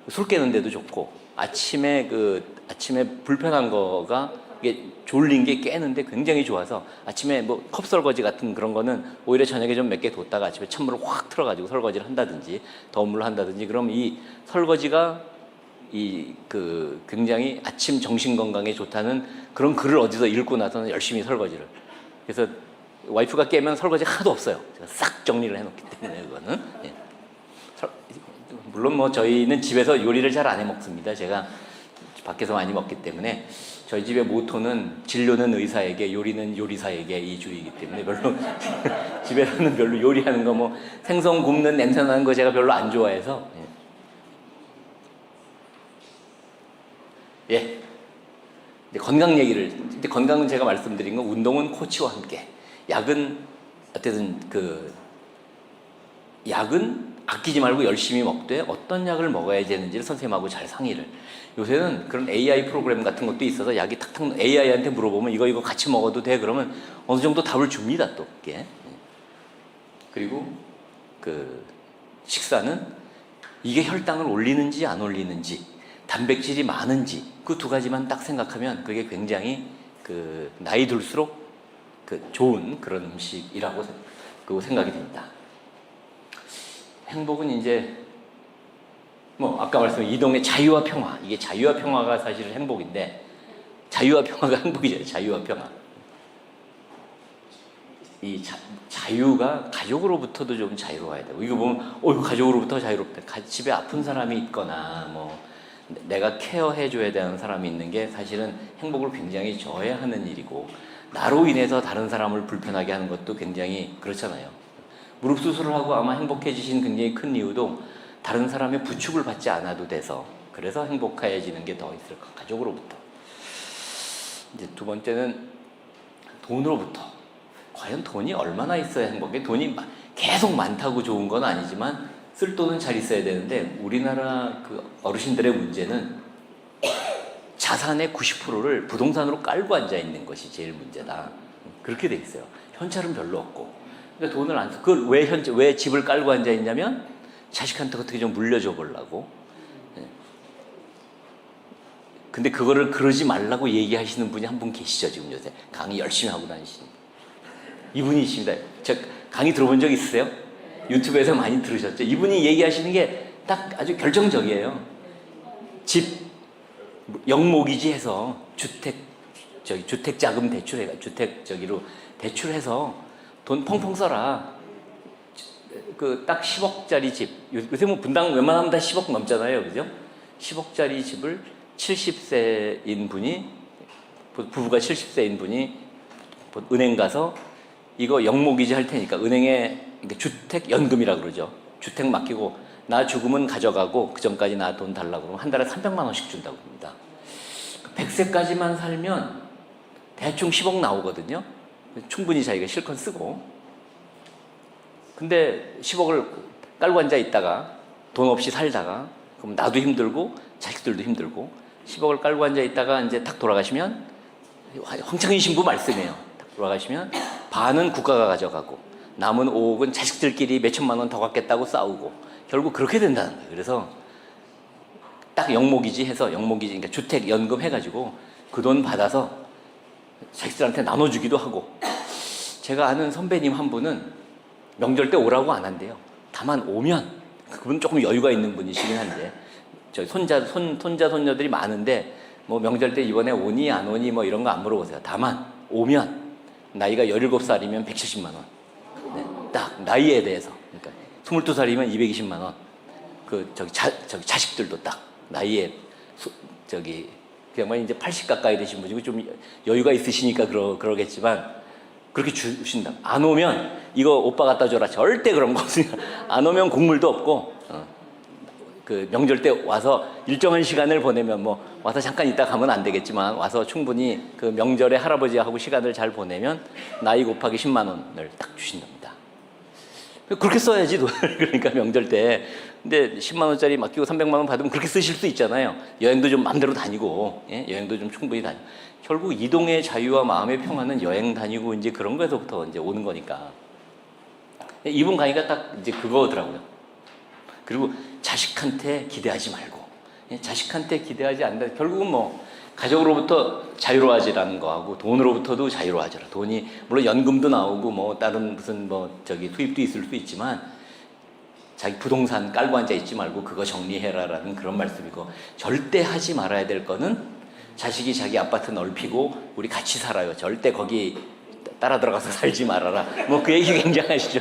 [SPEAKER 7] 술 깨는 데도 좋고 아침에 불편한 거가 이게 졸린 게 깨는데 굉장히 좋아서 아침에 뭐 컵설거지 같은 그런 거는 오히려 저녁에 좀 몇 개 뒀다가 아침에 찬물을 확 틀어가지고 설거지를 한다든지 더운 물로 한다든지 그럼 이 설거지가 굉장히 아침 정신 건강에 좋다는 그런 글을 어디서 읽고 나서는 열심히 설거지를. 그래서 와이프가 깨면 설거지 하나도 없어요. 제가 싹 정리를 해놓기 때문에 그거는. 예. 물론 뭐 저희는 집에서 요리를 잘 안 해 먹습니다. 제가 밖에서 많이 먹기 때문에 저희 집의 모토는 진료는 의사에게 요리는 요리사에게 이 주의이기 때문에 별로 집에서는 별로 요리하는 거 뭐 생선 굽는 냄새 나는 거 제가 별로 안 좋아해서. 예. 이제 건강 얘기를, 이제 건강은 제가 말씀드린 건 운동은 코치와 함께, 약은 어쨌든 약은 아끼지 말고 열심히 먹되 어떤 약을 먹어야 되는지를 선생님하고 잘 상의를. 요새는 그런 AI 프로그램 같은 것도 있어서 약이 탁탁 AI한테 물어보면 이거 같이 먹어도 돼 그러면 어느 정도 답을 줍니다 또 그게. 그리고 식사는 이게 혈당을 올리는지 안 올리는지 단백질이 많은지 그 두 가지만 딱 생각하면 그게 굉장히 나이 들수록 좋은 그런 음식이라고 생각이 됩니다. 행복은 이제 뭐 아까 말씀드린 이동의 자유와 평화, 이게 자유와 평화가 사실은 행복인데 자유와 평화가 행복이잖아요. 자유와 평화. 이 자유가 가족으로부터도 좀 자유로워야 되고, 이거 보면 가족으로부터 자유롭다. 집에 아픈 사람이 있거나 뭐 내가 케어해줘야 되는 사람이 있는 게 사실은 행복을 굉장히 저해하는 일이고, 나로 인해서 다른 사람을 불편하게 하는 것도 굉장히 그렇잖아요. 무릎 수술을 하고 아마 행복해지신 굉장히 큰 이유도 다른 사람의 부축을 받지 않아도 돼서, 그래서 행복해지는 게 더 있을 것. 가족으로부터. 이제 두 번째는 돈으로부터. 과연 돈이 얼마나 있어야 행복해? 돈이 계속 많다고 좋은 건 아니지만 쓸 돈은 잘 있어야 되는데, 우리나라 어르신들의 문제는 자산의 90%를 부동산으로 깔고 앉아 있는 것이 제일 문제다. 그렇게 돼 있어요. 현찰은 별로 없고. 그러니까 돈을 안 써. 그걸 왜 집을 깔고 앉아 있냐면 자식한테 어떻게 좀 물려줘 보려고. 근데 그거를 그러지 말라고 얘기하시는 분이 한 분 계시죠, 지금 요새. 강의 열심히 하고 다니시는 이분이 있습니다. 제가 강의 들어본 적 있으세요? 유튜브에서 많이 들으셨죠? 이분이 얘기하시는 게 딱 아주 결정적이에요. 집 영모기지 해서 주택 자금 대출해가 대출해서 돈 펑펑 써라. 딱 10억짜리 집. 요새 뭐 분당 웬만하면 다 10억 넘잖아요. 그죠? 10억짜리 집을 70세인 분이, 부부가 70세인 분이 은행 가서 이거 영모기지 할 테니까, 은행에 주택연금이라고 그러죠. 주택 맡기고 나 죽으면 가져가고 그 전까지 나 돈 달라고 그러면 한 달에 300만 원씩 준다고 합니다. 100세까지만 살면 대충 10억 나오거든요. 충분히 자기가 실컷 쓰고. 근데 10억을 깔고 앉아 있다가 돈 없이 살다가, 그럼 나도 힘들고 자식들도 힘들고, 10억을 깔고 앉아 있다가 이제 딱 돌아가시면, 황창인 신부 말씀이에요. 딱 돌아가시면 반은 국가가 가져가고 남은 5억은 자식들끼리 몇천만 원 더 갖겠다고 싸우고, 결국 그렇게 된다는 거예요. 그래서 딱 영모기지 해서, 그러니까 주택연금 해가지고 그 돈 받아서 자식들한테 나눠주기도 하고. 제가 아는 선배님 한 분은 명절 때 오라고 안 한대요. 다만 오면, 그분 조금 여유가 있는 분이시긴 한데, 저희 손자손녀들이 많은데 뭐 명절 때 이번에 오니 안 오니 뭐 이런 거 안 물어보세요. 다만 오면 나이가 17살이면 170만 원. 네, 딱 나이에 대해서. 그러니까 22살이면 220만 원. 자식들도 딱 나이에 그냥 이제 80 가까이 되신 분이고 좀 여유가 있으시니까 그러겠지만 그렇게 주신다. 안 오면 이거 오빠 갖다 줘라. 절대 그런 거 없으니까. 안 오면 곡물도 없고, 명절 때 와서 일정한 시간을 보내면, 뭐 와서 잠깐 있다 가면 안 되겠지만 와서 충분히 명절에 할아버지하고 시간을 잘 보내면 나이 곱하기 10만 원을 딱 주신답니다. 그렇게 써야지 돈을. 그러니까 명절 때. 근데 10만 원짜리 맡기고 300만 원 받으면 그렇게 쓰실 수 있잖아요. 여행도 좀 마음대로 다니고, 여행도 좀 충분히 다니고. 결국 이동의 자유와 마음의 평화는 여행 다니고 이제 그런 거에서부터 이제 오는 거니까. 이분 강의가 딱 이제 그거더라고요. 그리고 자식한테 기대하지 말고, 자식한테 기대하지 않는다. 결국은 뭐 가족으로부터 자유로워지라는 거하고 돈으로부터도 자유로워져라. 돈이 물론 연금도 나오고 뭐 다른 무슨 뭐 저기 수입도 있을 수 있지만 자기 부동산 깔고 앉아 있지 말고 그거 정리해라라는 그런 말씀이고, 절대 하지 말아야 될 거는 자식이 자기 아파트 넓히고 우리 같이 살아요. 절대 거기 따라 들어가서 살지 말아라. 뭐 그 얘기 굉장하시죠.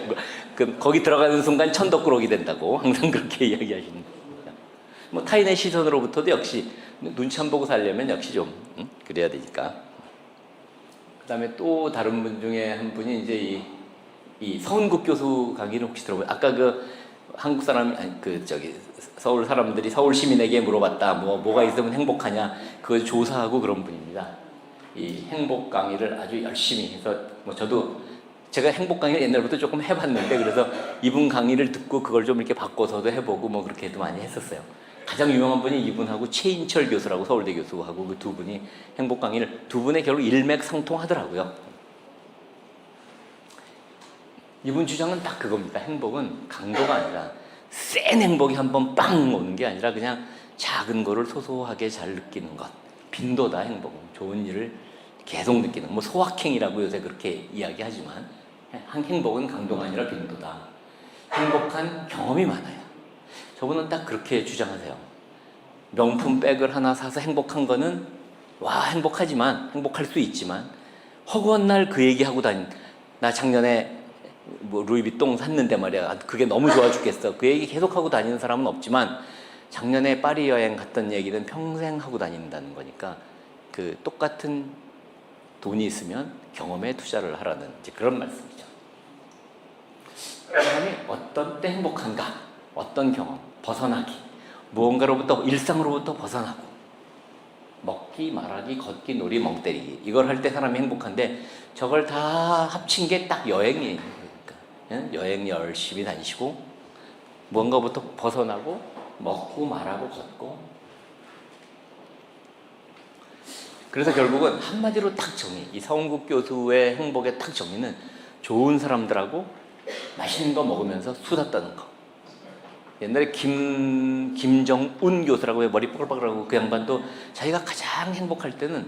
[SPEAKER 7] 거기 들어가는 순간 천덕꾸러기 된다고 항상 그렇게 이야기하시는 겁니다. 뭐 타인의 시선으로부터도 역시 눈치 안 보고 살려면 역시 좀 그래야 되니까. 그다음에 또 다른 분 중에 한 분이 이제 이 서은국 교수 강의를 혹시 들어보요? 아까 그 한국 사람, 서울 사람들이 서울 시민에게 물어봤다. 뭐가 있으면 행복하냐? 그걸 조사하고 그런 분입니다. 이 행복 강의를 아주 열심히 해서, 뭐 저도 제가 행복 강의를 옛날부터 조금 해봤는데, 그래서 이분 강의를 듣고 그걸 좀 이렇게 바꿔서도 해보고 뭐 그렇게도 많이 했었어요. 가장 유명한 분이 이분하고 최인철 교수라고 서울대 교수하고 그 두 분이 행복 강의를, 두 분의 결국 일맥상통하더라고요. 이분 주장은 딱 그겁니다. 행복은 강도가 아니라 센 행복이 한번 빵 오는 게 아니라 그냥 작은 거를 소소하게 잘 느끼는 것. 빈도다 행복은. 좋은 일을 계속 느끼는 거. 뭐 소확행이라고 요새 그렇게 이야기하지만 행복은 강도가 아니라 빈도다. 행복한 경험이 많아요. 저분은 딱 그렇게 주장하세요. 명품 백을 하나 사서 행복한 거는 와 행복하지만, 행복할 수 있지만 허구한 날 그 얘기하고 나 작년에 뭐 루이비통 샀는데 말이야 그게 너무 좋아 죽겠어, 그 얘기 계속 하고 다니는 사람은 없지만 작년에 파리 여행 갔던 얘기는 평생 하고 다닌다는 거니까 그 똑같은 돈이 있으면 경험에 투자를 하라는 이제 그런 말씀이죠. 사람이 어떤 때 행복한가, 어떤 경험, 벗어나기, 무언가로부터, 일상으로부터 벗어나고 먹기, 말하기, 걷기, 놀이, 멍 때리기, 이걸 할 때 사람이 행복한데 저걸 다 합친 게 딱 여행이에요. 여행 열심히 다니시고 무언가부터 벗어나고 먹고 말하고 걷고. 그래서 결국은 한마디로 딱 정의, 이 서은국 교수의 행복의 딱 정의는 좋은 사람들하고 맛있는 거 먹으면서 수다 떠는 거. 옛날에 김정운 교수라고 해, 머리 뽀글뽀글하고 그 양반도 자기가 가장 행복할 때는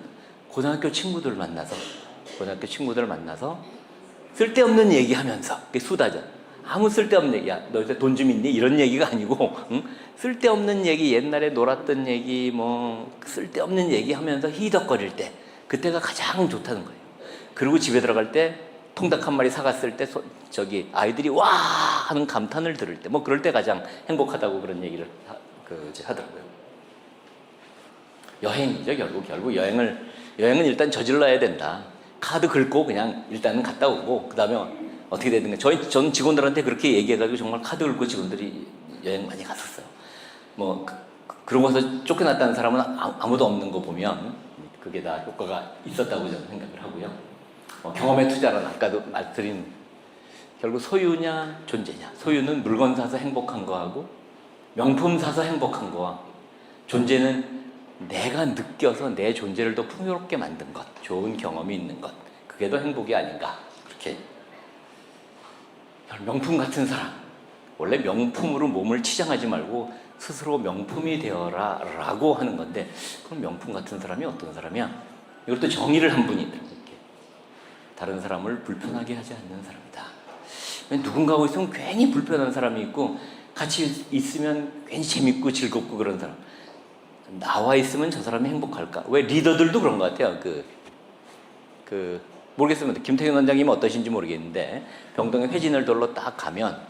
[SPEAKER 7] 고등학교 친구들 만나서 쓸데없는 얘기하면서, 그게 수다죠. 아무 쓸데없는 얘기, 야, 너 요새 돈 좀 있니? 이런 얘기가 아니고, 응? 쓸데없는 얘기, 옛날에 놀았던 얘기, 뭐 쓸데없는 얘기하면서 희덕거릴 때, 그때가 가장 좋다는 거예요. 그리고 집에 들어갈 때 통닭 한 마리 사갔을 때 아이들이 와 하는 감탄을 들을 때, 뭐 그럴 때 가장 행복하다고 그런 얘기를 하더라고요. 여행이죠. 결국 여행은 일단 저질러야 된다. 카드 긁고 그냥 일단은 갔다 오고 그 다음에 어떻게 되든가. 저는 직원들한테 그렇게 얘기해가지고 정말 카드 긁고 직원들이 여행 많이 갔었어요. 뭐 그러고 와서 쫓겨났다는 사람은 아무도 없는 거 보면 그게 다 효과가 있었다고 저는 생각을 하고요. 경험에 투자란 아까도 말씀드린, 결국 소유냐 존재냐. 소유는 물건 사서 행복한 거하고 명품 사서 행복한 거와, 존재는 내가 느껴서 내 존재를 더 풍요롭게 만든 것, 좋은 경험이 있는 것, 그게 더 행복이 아닌가. 그렇게 명품 같은 사람, 원래 명품으로 몸을 치장하지 말고 스스로 명품이 되어라 라고 하는 건데, 그럼 명품 같은 사람이 어떤 사람이야? 이것도 정의를 한 분이 있더라고요. 다른 사람을 불편하게 하지 않는 사람이다. 누군가하고 있으면 괜히 불편한 사람이 있고 같이 있으면 괜히 재밌고 즐겁고 그런 사람. 나와 있으면 저 사람이 행복할까? 왜 리더들도 그런 것 같아요. 모르겠습니다. 김태균 원장님은 어떠신지 모르겠는데 병동에 회진을 돌러 딱 가면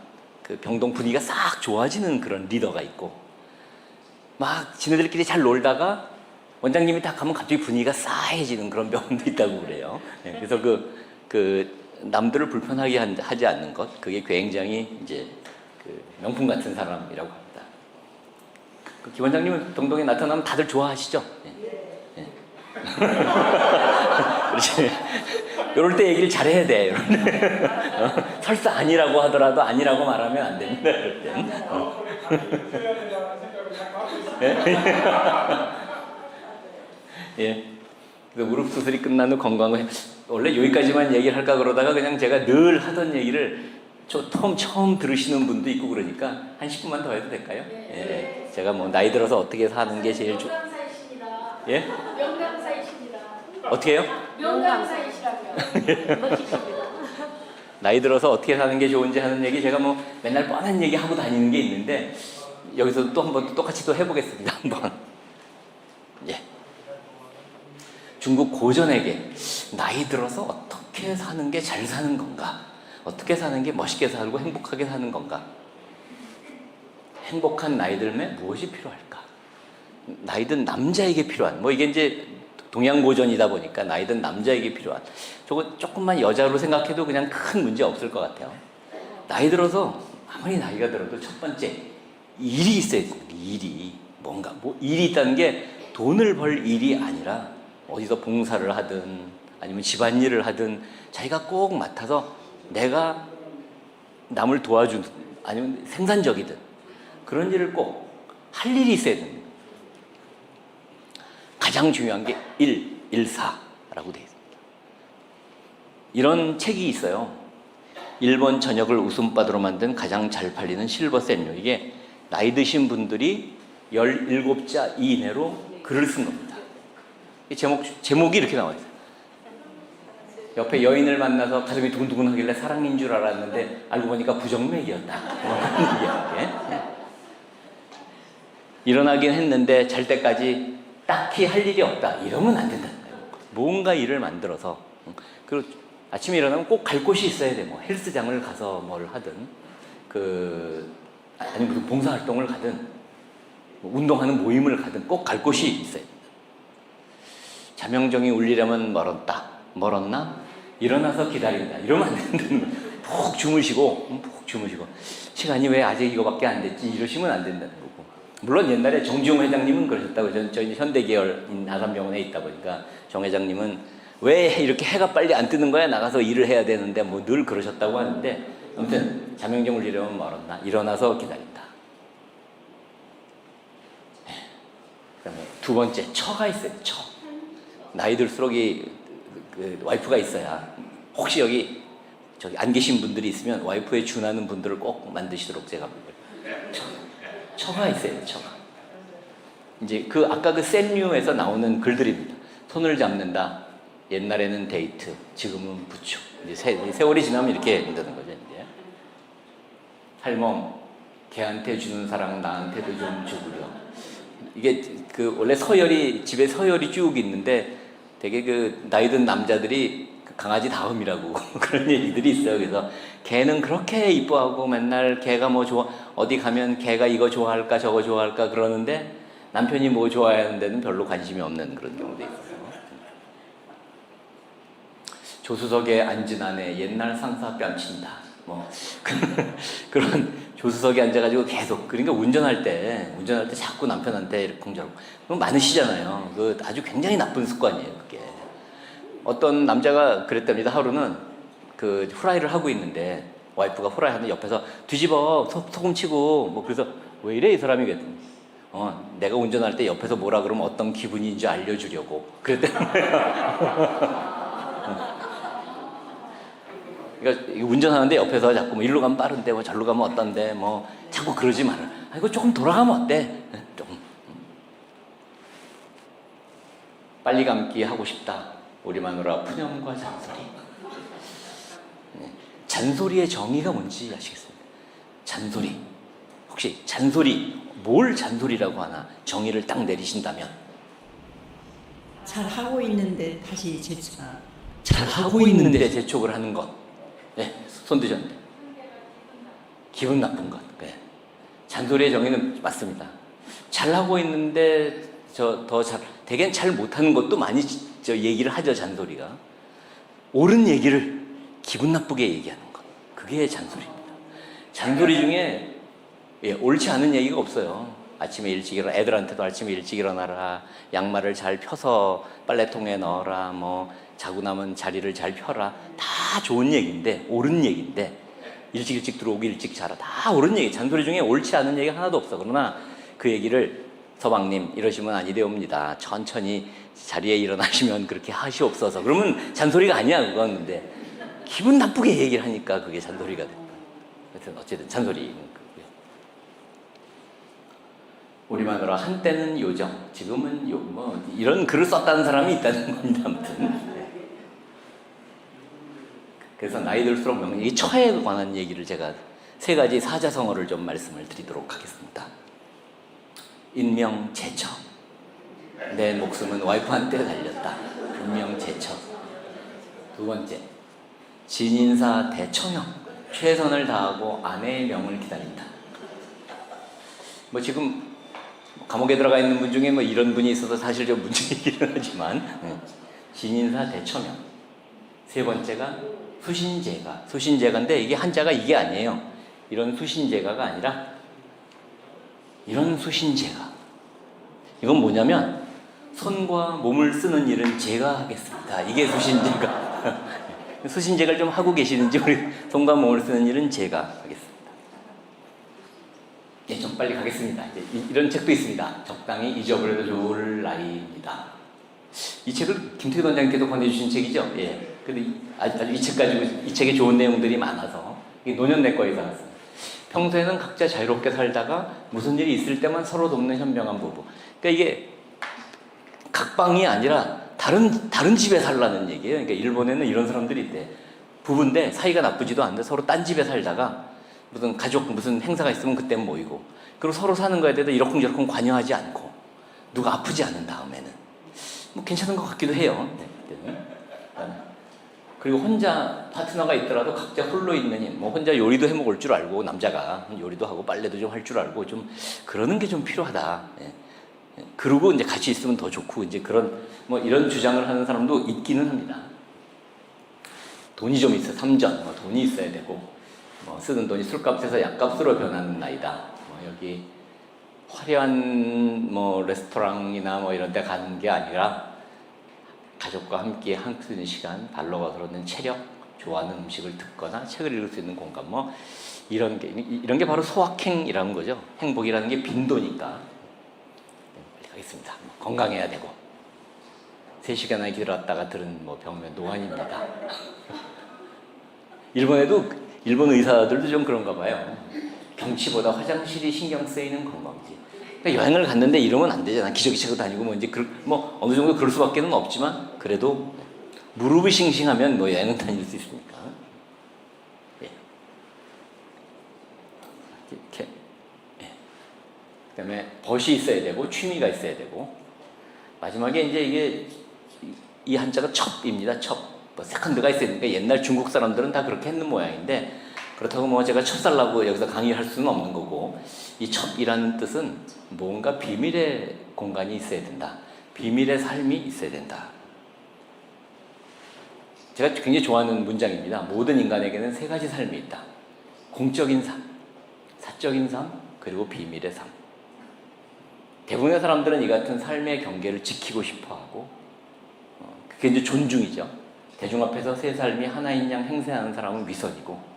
[SPEAKER 7] 그 병동 분위기가 싹 좋아지는 그런 리더가 있고, 막 지네들끼리 잘 놀다가 원장님이 딱 가면 갑자기 분위기가 싸해지는 그런 병원도 있다고 그래요. 네, 그래서 남들을 불편하게 하지 않는 것, 그게 굉장히 이제 명품 같은 사람이라고 합니다. 김 원장님은 병동에 나타나면 다들 좋아하시죠? 네. 네. 그렇지. 이럴 때 얘기를 잘해야 돼. 설사 아니라고 하더라도 아니라고 말하면 안 됩니다. 이럴 땐. 예. 그래서 무릎 수술이 끝난 후 건강 후, 원래 여기까지만 얘기를 할까 그러다가 그냥 제가 늘 하던 얘기를 처음 들으시는 분도 있고 그러니까 한 10분만 더 해도 될까요? 예. 제가 뭐 나이 들어서 어떻게 사는 게 제일
[SPEAKER 6] 명강사이십니다.
[SPEAKER 7] 예?
[SPEAKER 6] 명강
[SPEAKER 7] 어떻게 해요?
[SPEAKER 6] 명강사이시라고요. 멋지십니다.
[SPEAKER 7] 나이 들어서 어떻게 사는 게 좋은지 하는 얘기 제가 뭐 맨날 뻔한 얘기 하고 다니는 게 있는데 여기서 또 한번 똑같이 또 해보겠습니다. 한번. 예. 중국 고전에게 나이 들어서 어떻게 사는 게 잘 사는 건가? 어떻게 사는 게 멋있게 살고 행복하게 사는 건가? 행복한 나이 들면 무엇이 필요할까? 나이 든 남자에게 필요한, 뭐 이게 이제 동양 고전이다 보니까 나이 든 남자에게 필요한, 저거 조금만 여자로 생각해도 그냥 큰 문제 없을 것 같아요. 나이 들어서 아무리 나이가 들어도 첫 번째 일이 있어야 돼요. 일이 뭔가 뭐 일이 있다는 게 돈을 벌 일이 아니라 어디서 봉사를 하든 아니면 집안일을 하든 자기가 꼭 맡아서 내가 남을 도와주든 아니면 생산적이든 그런 일을 꼭 할 일이 있어야 됩니다. 가장 중요한 게 일사라고 되어 있습니다. 이런 책이 있어요. 일본 전역을 웃음바다로 만든 가장 잘 팔리는 실버 샌류. 이게 나이 드신 분들이 17자 이내로 글을 쓴 겁니다. 제목이 이렇게 나와 있어요. 옆에 여인을 만나서 가슴이 두근두근 하길래 사랑인 줄 알았는데 알고 보니까 부정맥이었다. 일어나긴 했는데 잘 때까지 딱히 할 일이 없다. 이러면 안 된다는 거예요. 뭔가 일을 만들어서 그리고 아침에 일어나면 꼭 갈 곳이 있어야 돼. 뭐 헬스장을 가서 뭘 하든 아니면 무슨 봉사활동을 가든 운동하는 모임을 가든 꼭 갈 곳이 있어야 된다. 자명종이 울리려면 멀었나? 일어나서 기다린다. 이러면 안 된다는 거예요. 푹 주무시고 시간이 왜 아직 이거밖에 안 됐지? 이러시면 안 된다는 거고. 물론 옛날에 정지용 회장님은 그러셨다고. 저희 현대계열인 아산병원에 있다 보니까 정 회장님은 왜 이렇게 해가 빨리 안 뜨는 거야? 나가서 일을 해야 되는데 뭐 늘 그러셨다고 하는데 아무튼 자명종 울리려면 멀었나? 일어나서 기다린다. 그다음에 두 번째 처가 있어요. 처. 나이 들수록 그 와이프가 있어야 혹시 저기 안 계신 분들이 있으면 와이프에 준하는 분들을 꼭 만드시도록 제가 처가 있어요. 처가. 이제 아까 그 샌류에서 나오는 글들입니다. 손을 잡는다. 옛날에는 데이트, 지금은 부추. 이제 세월이 지나면 이렇게 된다는 거죠. 이제 할멈, 걔한테 주는 사랑 나한테도 좀 주구려. 이게 원래 집에 서열이 쭉 있는데 되게 나이 든 남자들이 강아지 다음이라고 그런 얘기들이 있어요. 그래서 걔는 그렇게 이뻐하고 맨날 걔가 뭐 어디 가면 걔가 이거 좋아할까 저거 좋아할까 그러는데 남편이 뭐 좋아하는 데는 별로 관심이 없는 그런 경우도 있어요. 조수석에 앉은 아내 옛날 상사 뺨친다. 뭐 그런 조수석에 앉아가지고 계속 그러니까 운전할 때 자꾸 남편한테 이렇게 공절하고 그건 많으시잖아요. 아주 굉장히 나쁜 습관이에요. 그게 어떤 남자가 그랬답니다. 하루는 후라이를 하고 있는데 와이프가 후라이 하는 옆에서 뒤집어 소금 치고 뭐 그래서 왜 이래 이 사람이 그랬더니 내가 운전할 때 옆에서 뭐라 그러면 어떤 기분인지 알려주려고 그랬대요. 그러니까 운전하는데 옆에서 자꾸 뭐 일로 가면 빠른데 뭐 절로 가면 어떤데 뭐 자꾸 그러지 마라. 이거 조금 돌아가면 어때? 조금 빨리 감기 하고 싶다. 우리 마누라 푸념과 잔소리. 잔소리의 정의가 뭔지 아시겠어요? 잔소리. 혹시 잔소리 뭘 잔소리라고 하나 정의를 딱 내리신다면?
[SPEAKER 9] 잘 하고 있는데 다시
[SPEAKER 7] 잘하고 있는데 재촉을 하는 것. 네, 손 드셨는데 기분 나쁜 것. 네. 잔소리의 정의는 맞습니다. 잘하고 있는데 대개는 잘 못하는 것도 많이 얘기를 하죠. 잔소리가 옳은 얘기를 기분 나쁘게 얘기하는 것, 그게 잔소리입니다. 잔소리 중에 옳지 않은 얘기가 없어요. 아침에 일찍 일어나, 애들한테도 아침에 일찍 일어나라, 양말을 잘 펴서 빨래통에 넣어라, 뭐 자고 나면 자리를 잘 펴라. 다 좋은 얘기인데, 옳은 얘기인데, 일찍 들어오고 일찍 자라. 다 옳은 얘기. 잔소리 중에 옳지 않은 얘기 하나도 없어. 그러나 그 얘기를 서방님 이러시면 아니되옵니다. 천천히 자리에 일어나시면 그렇게 하시옵소서. 그러면 잔소리가 아니야 그건. 근데 기분 나쁘게 얘기를 하니까 그게 잔소리가 된다. 어쨌든 잔소리는 그거고요. 우리말로 한때는 요정, 지금은 뭐 이런 글을 썼다는 사람이 있다는 겁니다. 아무튼. 그래서 나이 들수록 이 처에 관한 얘기를 제가 3가지 사자성어를 좀 말씀을 드리도록 하겠습니다. 인명제처. 내 목숨은 와이프한테 달렸다. 인명제처. 2번째, 진인사 대처형. 최선을 다하고 아내의 명을 기다린다. 뭐 지금 감옥에 들어가 있는 분 중에 뭐 이런 분이 있어서 사실 좀 문제이기는 하지만 진인사 대처명. 3번째가 수신제가. 수신제가인데 이게 한자가 이게 아니에요. 이런 수신제가가 아니라 이런 수신제가. 이건 뭐냐면 손과 몸을 쓰는 일은 제가 하겠습니다. 이게 수신제가. 수신제가를 좀 하고 계시는지 우리 손과 몸을 쓰는 일은 제가 하겠습니다. 예, 좀 빨리 가겠습니다. 이제 이런 책도 있습니다. 적당히 잊어버려도 좋을 나이입니다. 이 책을 김태균 원장님께도 권해주신 책이죠. 예. 근데 아주 이 책 가지고 이 책에 좋은 내용들이 많아서 이게 노년내과에서 나왔습니다. 평소에는 각자 자유롭게 살다가 무슨 일이 있을 때만 서로 돕는 현명한 부부. 그러니까 이게 각방이 아니라 다른 집에 살라는 얘기예요. 그러니까 일본에는 이런 사람들이 있대. 부부인데 사이가 나쁘지도 않은데 서로 딴 집에 살다가 무슨 가족 무슨 행사가 있으면 그때 모이고 그리고 서로 사는 거에 대해서 이러쿵저러쿵 관여하지 않고 누가 아프지 않은 다음에는 뭐 괜찮은 것 같기도 해요. 네, 그리고 혼자 파트너가 있더라도 각자 홀로 있는 일, 뭐 혼자 요리도 해 먹을 줄 알고 남자가 요리도 하고 빨래도 좀 할 줄 알고 좀 그러는 게 좀 필요하다. 예. 그러고 이제 같이 있으면 더 좋고 이제 그런 뭐 이런 주장을 하는 사람도 있기는 합니다. 돈이 좀 있어 삼전, 뭐 돈이 있어야 되고 뭐 쓰는 돈이 술값에서 약값으로 변하는 나이다. 뭐 여기 화려한 뭐 레스토랑이나 뭐 이런 데 가는 게 아니라 가족과 함께 한숨 시간, 발로가 들어오는 체력, 좋아하는 음식을 듣거나 책을 읽을 수 있는 공간, 뭐 이런 게 바로 소확행이라는 거죠. 행복이라는 게 빈도니까. 네, 가겠습니다. 건강해야 되고 3시간이나 기다렸다가 들은 뭐 병면 노안입니다. 일본에도 일본 의사들도 좀 그런가 봐요. 경치보다 화장실이 신경 쓰이는 관광지. 그러니까 여행을 갔는데 이러면 안 되잖아. 기저귀 차고 다니고 뭐 이제 뭐 어느 정도 그럴 수밖에는 없지만 그래도 무릎이 싱싱하면 뭐 여행은 다닐 수 있으니까. 예. 이렇게. 예. 그다음에 벗이 있어야 되고 취미가 있어야 되고 마지막에 이제 이게 이 한자가 첩입니다. 첩. 뭐 세컨드가 있어야 되니까 옛날 중국 사람들은 다 그렇게 했는 모양인데 그렇다고 뭐 제가 첩살라고 여기서 강의할 수는 없는 거고 이 첩이라는 뜻은 뭔가 비밀의 공간이 있어야 된다. 비밀의 삶이 있어야 된다. 제가 굉장히 좋아하는 문장입니다. 모든 인간에게는 3가지 삶이 있다. 공적인 삶, 사적인 삶, 그리고 비밀의 삶. 대부분의 사람들은 이 같은 삶의 경계를 지키고 싶어하고 그게 이제 존중이죠. 대중 앞에서 새 삶이 하나인 양 행세하는 사람은 위선이고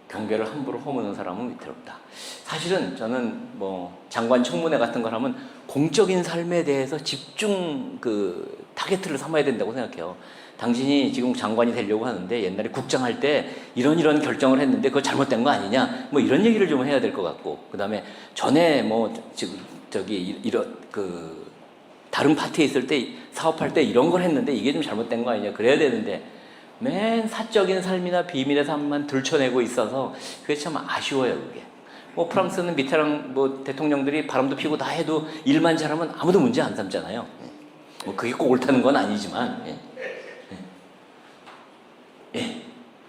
[SPEAKER 7] 경계를 함부로 허무는 사람은 위태롭다. 사실은 저는 뭐 장관 청문회 같은 걸 하면 공적인 삶에 대해서 집중 타겟을 삼아야 된다고 생각해요. 당신이 지금 장관이 되려고 하는데 옛날에 국장 할 때 이런 결정을 했는데 그거 잘못된 거 아니냐? 뭐 이런 얘기를 좀 해야 될 것 같고 그다음에 전에 뭐 지금 이런 다른 파티에 있을 때 사업할 때 이런 걸 했는데 이게 좀 잘못된 거 아니냐? 그래야 되는데 맨 사적인 삶이나 비밀의 삶만 들춰내고 있어서 그게 참 아쉬워요. 그게 뭐 프랑스는 미테랑 뭐 대통령들이 바람도 피고 다 해도 일만 잘하면 아무도 문제 안 삼잖아요. 뭐 그게 꼭 옳다는 건 아니지만 예.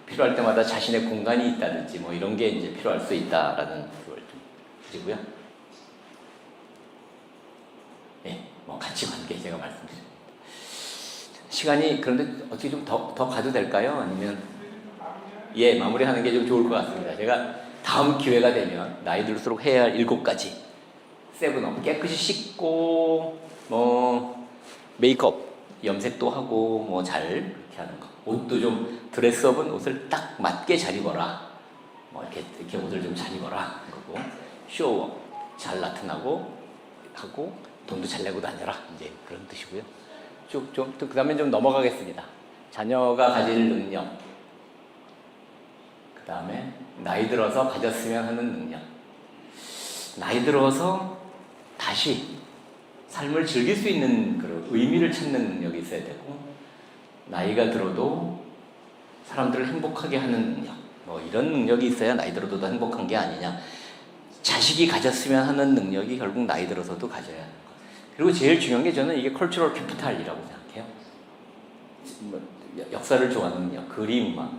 [SPEAKER 7] 필요할 때마다 자신의 공간이 있다든지 뭐 이런 게 이제 필요할 수 있다라는 걸 좀 드리고요. 예, 뭐 가치관계 제가 말씀드립니다. 시간이 그런데 어떻게 좀 더 가도 될까요? 아니면 예 마무리하는 게 좀 좋을 것 같습니다. 제가 다음 기회가 되면 나이 들수록 해야 할 7가지 세븐업 깨끗이 씻고 뭐 메이크업 염색도 하고 뭐 잘 이렇게 하는 거 옷도 좀 드레스업은 옷을 딱 맞게 잘 입어라 뭐 이렇게 옷을 좀 잘 입어라 그리고 쇼업 잘 나타나고 하고 돈도 잘 내고 다녀라 이제 그런 뜻이고요. 그 다음에 좀 넘어가겠습니다. 자녀가 가질 능력, 그 다음에 나이 들어서 가졌으면 하는 능력. 나이 들어서 다시 삶을 즐길 수 있는 그런 의미를 찾는 능력이 있어야 되고, 나이가 들어도 사람들을 행복하게 하는 능력, 뭐 이런 능력이 있어야 나이 들어도 더 행복한 게 아니냐. 자식이 가졌으면 하는 능력이 결국 나이 들어서도 가져야 하는 것. 그리고 제일 중요한 게 저는 이게 컬처럴 캐피탈이라고 생각해요. 뭐 역사를 좋아하는 능력, 그림, 막.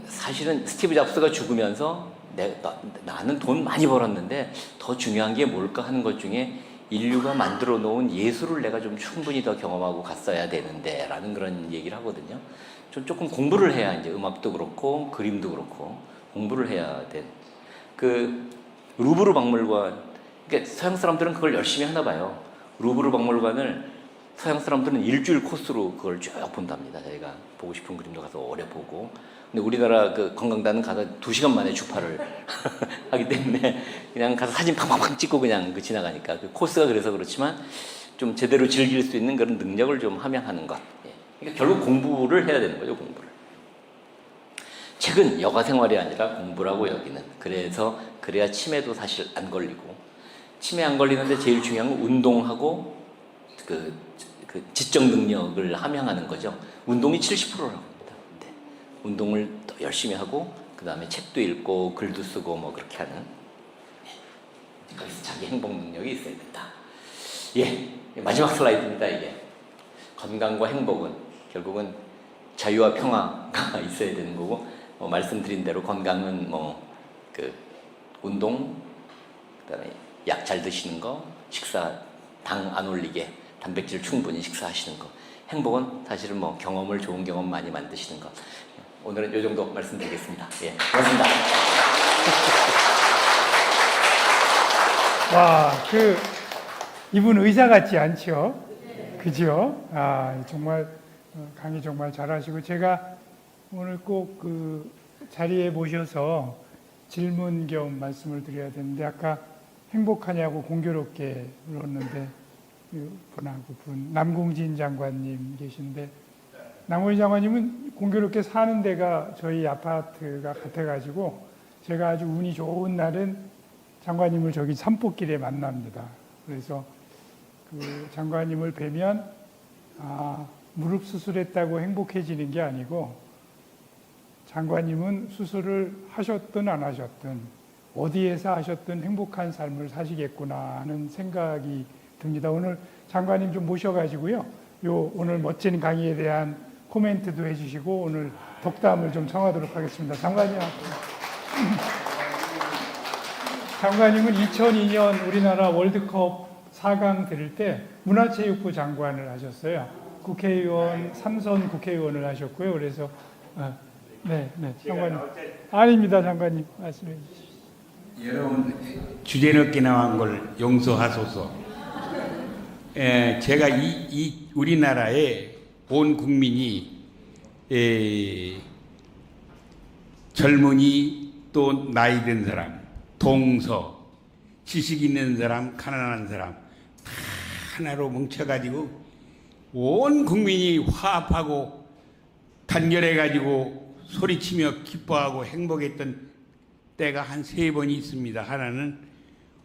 [SPEAKER 7] 사실은 스티브 잡스가 죽으면서 나는 돈 많이 벌었는데 더 중요한 게 뭘까 하는 것 중에 인류가 만들어 놓은 예술을 내가 좀 충분히 더 경험하고 갔어야 되는데 라는 그런 얘기를 하거든요. 좀 조금 공부를 해야, 이제 음악도 그렇고 그림도 그렇고 공부를 해야 된. 그 루브르 박물관, 그러니까 서양 사람들은 그걸 열심히 하나 봐요. 루브르 박물관을 서양 사람들은 일주일 코스로 그걸 쭉 본답니다. 자기가 보고 싶은 그림도 가서 오래 보고. 근데 우리나라 그 관광단은 가서 2시간 만에 주파를 하기 때문에 그냥 가서 사진 팡팡팡 찍고 그냥 그 지나가니까 그 코스가 그래서 그렇지만 좀 제대로 즐길 수 있는 그런 능력을 좀 함양하는 것. 예. 그러니까 결국 공부를 해야 되는 거죠, 공부를. 책은 여가 생활이 아니라 공부라고 여기는. 그래야 치매도 사실 안 걸리고, 치매 안 걸리는데 제일 중요한 건 운동하고 그 지적 능력을 함양하는 거죠. 운동이 70%라고 합니다. 네. 운동을 더 열심히 하고 그 다음에 책도 읽고 글도 쓰고 뭐 그렇게 하는. 네. 거기서 자기 행복 능력이 있어야 된다. 예, 마지막 슬라이드입니다. 이게 건강과 행복은 결국은 자유와 평화가 있어야 되는 거고, 말씀드린 대로 건강은 그 운동, 그다음에 약 잘 드시는 거, 식사 당 안 올리게 단백질 충분히 식사하시는 거. 행복은 사실은 경험을, 좋은 경험 많이 만드시는 거. 오늘은 이 정도 말씀드리겠습니다. 예, 고맙습니다.
[SPEAKER 1] 와, 이분 의사 같지 않죠? 그죠? 아, 정말 강의 정말 잘하시고, 제가 오늘 꼭 그 자리에 모셔서 질문 겸 말씀을 드려야 되는데, 아까 행복하냐고 공교롭게 물었는데, 남궁진 장관님 계신데, 남궁진 장관님은 공교롭게 사는 데가 저희 아파트가 같아가지고 제가 아주 운이 좋은 날은 장관님을 저기 산보길에 만납니다. 그래서 그 장관님을 뵈면 무릎 수술했다고 행복해지는 게 아니고, 장관님은 수술을 하셨든 안 하셨든 어디에서 하셨든 행복한 삶을 사시겠구나 하는 생각이 듭니다. 오늘 장관님 좀 모셔가지고요, 오늘 멋진 강의에 대한 코멘트도 해주시고 오늘 덕담을 좀 청하도록 하겠습니다. 장관님은 2002년 우리나라 월드컵 4강 들을 때 문화체육부 장관을 하셨어요. 국회의원, 3선 국회의원을 하셨고요. 그래서 네, 장관님. 아닙니다, 장관님. 말씀해 주시죠.
[SPEAKER 10] 여러분, 주제 늦게 나온 걸 용서하소서. 제가 이 우리나라의 온 국민이 젊은이, 또 나이 든 사람, 동서, 지식 있는 사람, 가난한 사람 다 하나로 뭉쳐가지고 온 국민이 화합하고 단결해가지고 소리치며 기뻐하고 행복했던 때가 한 3번이 있습니다. 하나는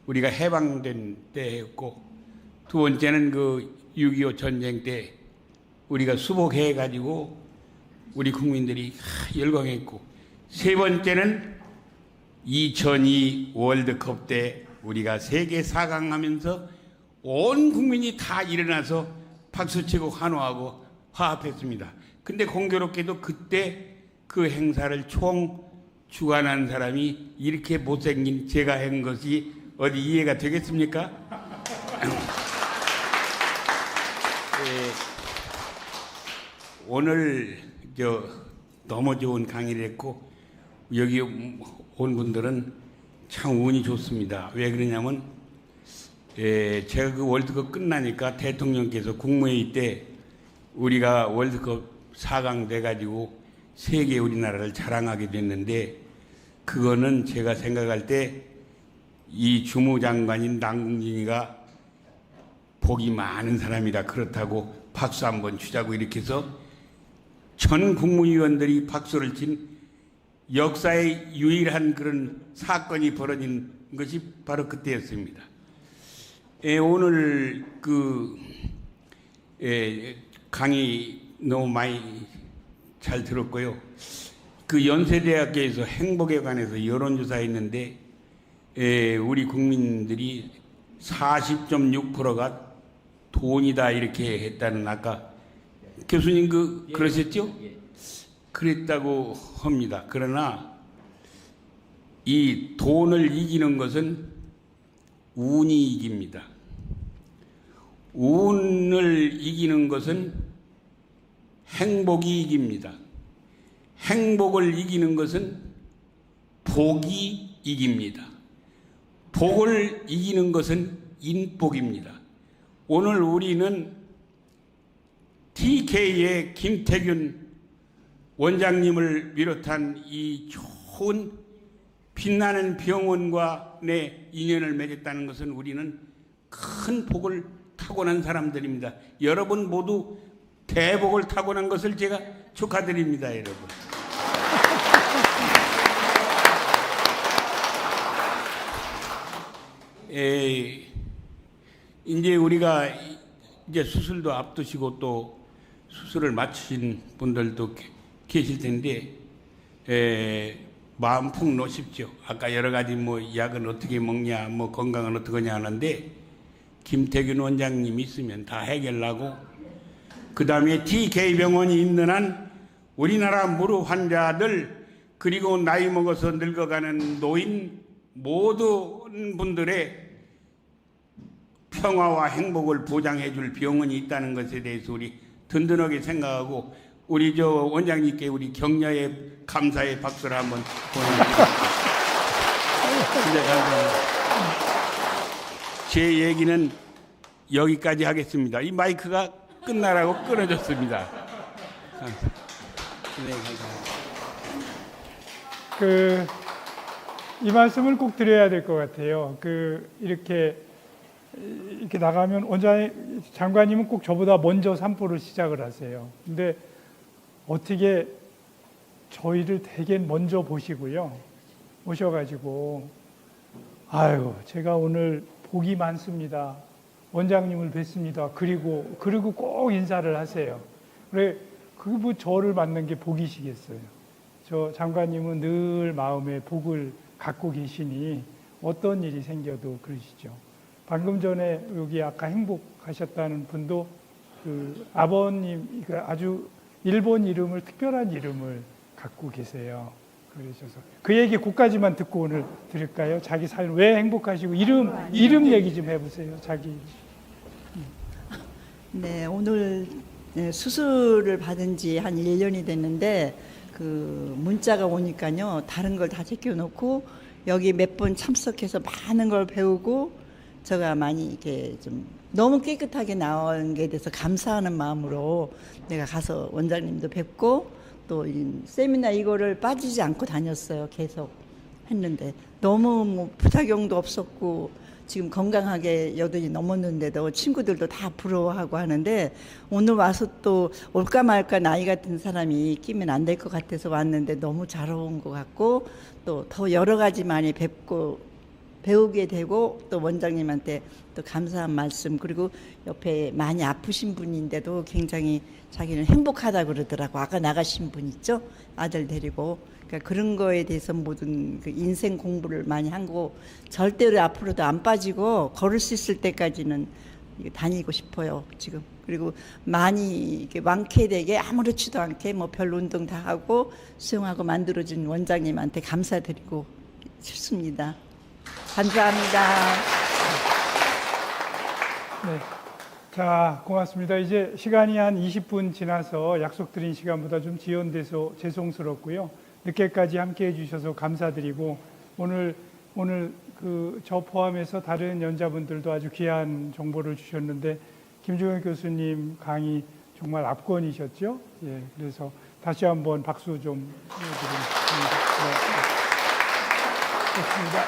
[SPEAKER 10] 우리가 해방된 때였고, 두 번째는 그 6.25 전쟁 때 우리가 수복해가지고 우리 국민들이 열광했고, 세 번째는 2002 월드컵 때 우리가 세계 4강 하면서 온 국민이 다 일어나서 박수치고 환호하고 화합했습니다. 근데 공교롭게도 그때 그 행사를 총 주관한 사람이 이렇게 못생긴 제가 한 것이 어디 이해가 되겠습니까? 오늘 너무 좋은 강의를 했고, 여기 온 분들은 참 운이 좋습니다. 왜 그러냐면 제가 그 월드컵 끝나니까 대통령께서 국무회의 때 우리가 월드컵 4강 돼가지고 세계 우리나라를 자랑하게 됐는데, 그거는 제가 생각할 때 이 주무장관인 남궁진이가 복이 많은 사람이라 그렇다고 박수 한번 주자고 이렇게 해서 전 국무위원들이 박수를 친 역사의 유일한 그런 사건이 벌어진 것이 바로 그때였습니다. 오늘 강의 너무 많이 잘 들었고요. 그 연세대학교에서 행복에 관해서 여론조사 했는데 우리 국민들이 40.6%가 돈이다 이렇게 했다는 아까 교수님 그러셨죠? 그랬다고 합니다. 그러나 이 돈을 이기는 것은 운이 이깁니다. 운을 이기는 것은 행복이 이깁니다. 행복을 이기는 것은 복이 이깁니다. 복을 이기는 것은 인복입니다. 오늘 우리는 TK의 김태균 원장님을 비롯한 이 좋은 빛나는 병원과 내 인연을 맺었다는 것은 우리는 큰 복을 타고난 사람들입니다. 여러분 모두 대복을 타고난 것을 제가 축하드립니다, 여러분. 이제 우리가 이제 수술도 앞두시고 또 수술을 마치신 분들도 계실 텐데 마음 푹 놓으십시오. 아까 여러 가지 뭐 약은 어떻게 먹냐, 뭐 건강은 어떻게 하냐 하는데 김태균 원장님이 있으면 다 해결하고 그 다음에 TK병원이 있는 한 우리나라 무릎 환자들 그리고 나이 먹어서 늙어가는 노인 모든 분들의 평화와 행복을 보장해 줄 병원이 있다는 것에 대해서 우리 든든하게 생각하고 우리 저 원장님께 우리 격려의 감사의 박수를 한번 보내드립니다. 진짜 감사합니다. 제 얘기는 여기까지 하겠습니다. 이 마이크가 끝나라고 끊어졌습니다. 네, 감사합니다.
[SPEAKER 1] 이 말씀을 꼭 드려야 될 것 같아요. 이렇게 나가면 원장님, 장관님은 꼭 저보다 먼저 산보를 시작을 하세요. 근데 어떻게 저희를 되게 먼저 보시고요. 오셔가지고, 아유, 제가 오늘 복이 많습니다. 원장님을 뵀습니다. 그리고 꼭 인사를 하세요. 그래, 뭐 저를 만난 게 복이시겠어요. 저 장관님은 늘 마음에 복을 갖고 계시니 어떤 일이 생겨도 그러시죠. 방금 전에 여기 아까 행복하셨다는 분도 아버님 아주 일본 이름을 특별한 이름을 갖고 계세요. 그러셔서 그 얘기 그까지만 듣고 오늘 드릴까요? 자기 삶 왜 행복하시고 이름 얘기 좀 해보세요. 자기.
[SPEAKER 9] 네, 오늘 수술을 받은 지 한 1년이 됐는데 문자가 오니까요. 다른 걸 다 제껴놓고 여기 몇 번 참석해서 많은 걸 배우고 제가 많이 이렇게 좀 너무 깨끗하게 나온 게 돼서 감사하는 마음으로 내가 가서 원장님도 뵙고 또 세미나 이거를 빠지지 않고 다녔어요. 계속 했는데 너무 뭐 부작용도 없었고 지금 건강하게 8이 넘었는데도 친구들도 다 부러워하고 하는데 오늘 와서 또 올까 말까 나이 같은 사람이 끼면 안 될 것 같아서 왔는데 너무 잘 온 것 같고 또 더 여러 가지 많이 배우게 되고 또 원장님한테 또 감사한 말씀 그리고 옆에 많이 아프신 분인데도 굉장히 자기는 행복하다 그러더라고. 아까 나가신 분 있죠? 아들 데리고. 그러니까 그런 거에 대해서 모든 인생 공부를 많이 한 거 절대로 앞으로도 안 빠지고 걸을 수 있을 때까지는 다니고 싶어요 지금. 그리고 많이 이렇게 완쾌되게 아무렇지도 않게 뭐 별 운동 다 하고 수영하고 만들어준 원장님한테 감사드리고 싶습니다. 감사합니다.
[SPEAKER 1] 네. 자, 고맙습니다. 이제 시간이 한 20분 지나서 약속드린 시간보다 좀 지연돼서 죄송스럽고요. 늦게까지 함께 해주셔서 감사드리고 오늘 저 포함해서 다른 연자분들도 아주 귀한 정보를 주셨는데 김종현 교수님 강의 정말 압권이셨죠? 예, 그래서 다시 한번 박수 좀 해드리겠습니다. 네. 좋습니다.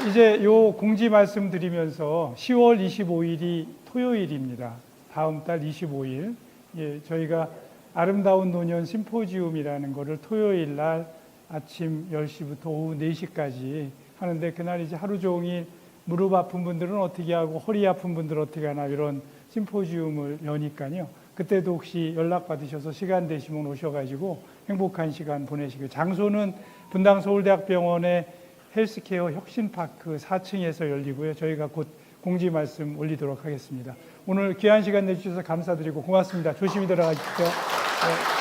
[SPEAKER 1] 이제 요 공지 말씀드리면서 10월 25일이 토요일입니다. 다음 달 25일. 예, 저희가 아름다운 노년 심포지움이라는 거를 토요일 날 아침 10시부터 오후 4시까지 하는데 그날 이제 하루 종일 무릎 아픈 분들은 어떻게 하고 허리 아픈 분들은 어떻게 하나 이런 심포지움을 여니까요. 그때도 혹시 연락 받으셔서 시간 되시면 오셔가지고 행복한 시간 보내시고, 장소는 분당 서울대학병원의 헬스케어 혁신파크 4층에서 열리고요. 저희가 곧 공지 말씀 올리도록 하겠습니다. 오늘 귀한 시간 내주셔서 감사드리고 고맙습니다. 조심히 들어가십시오. 네.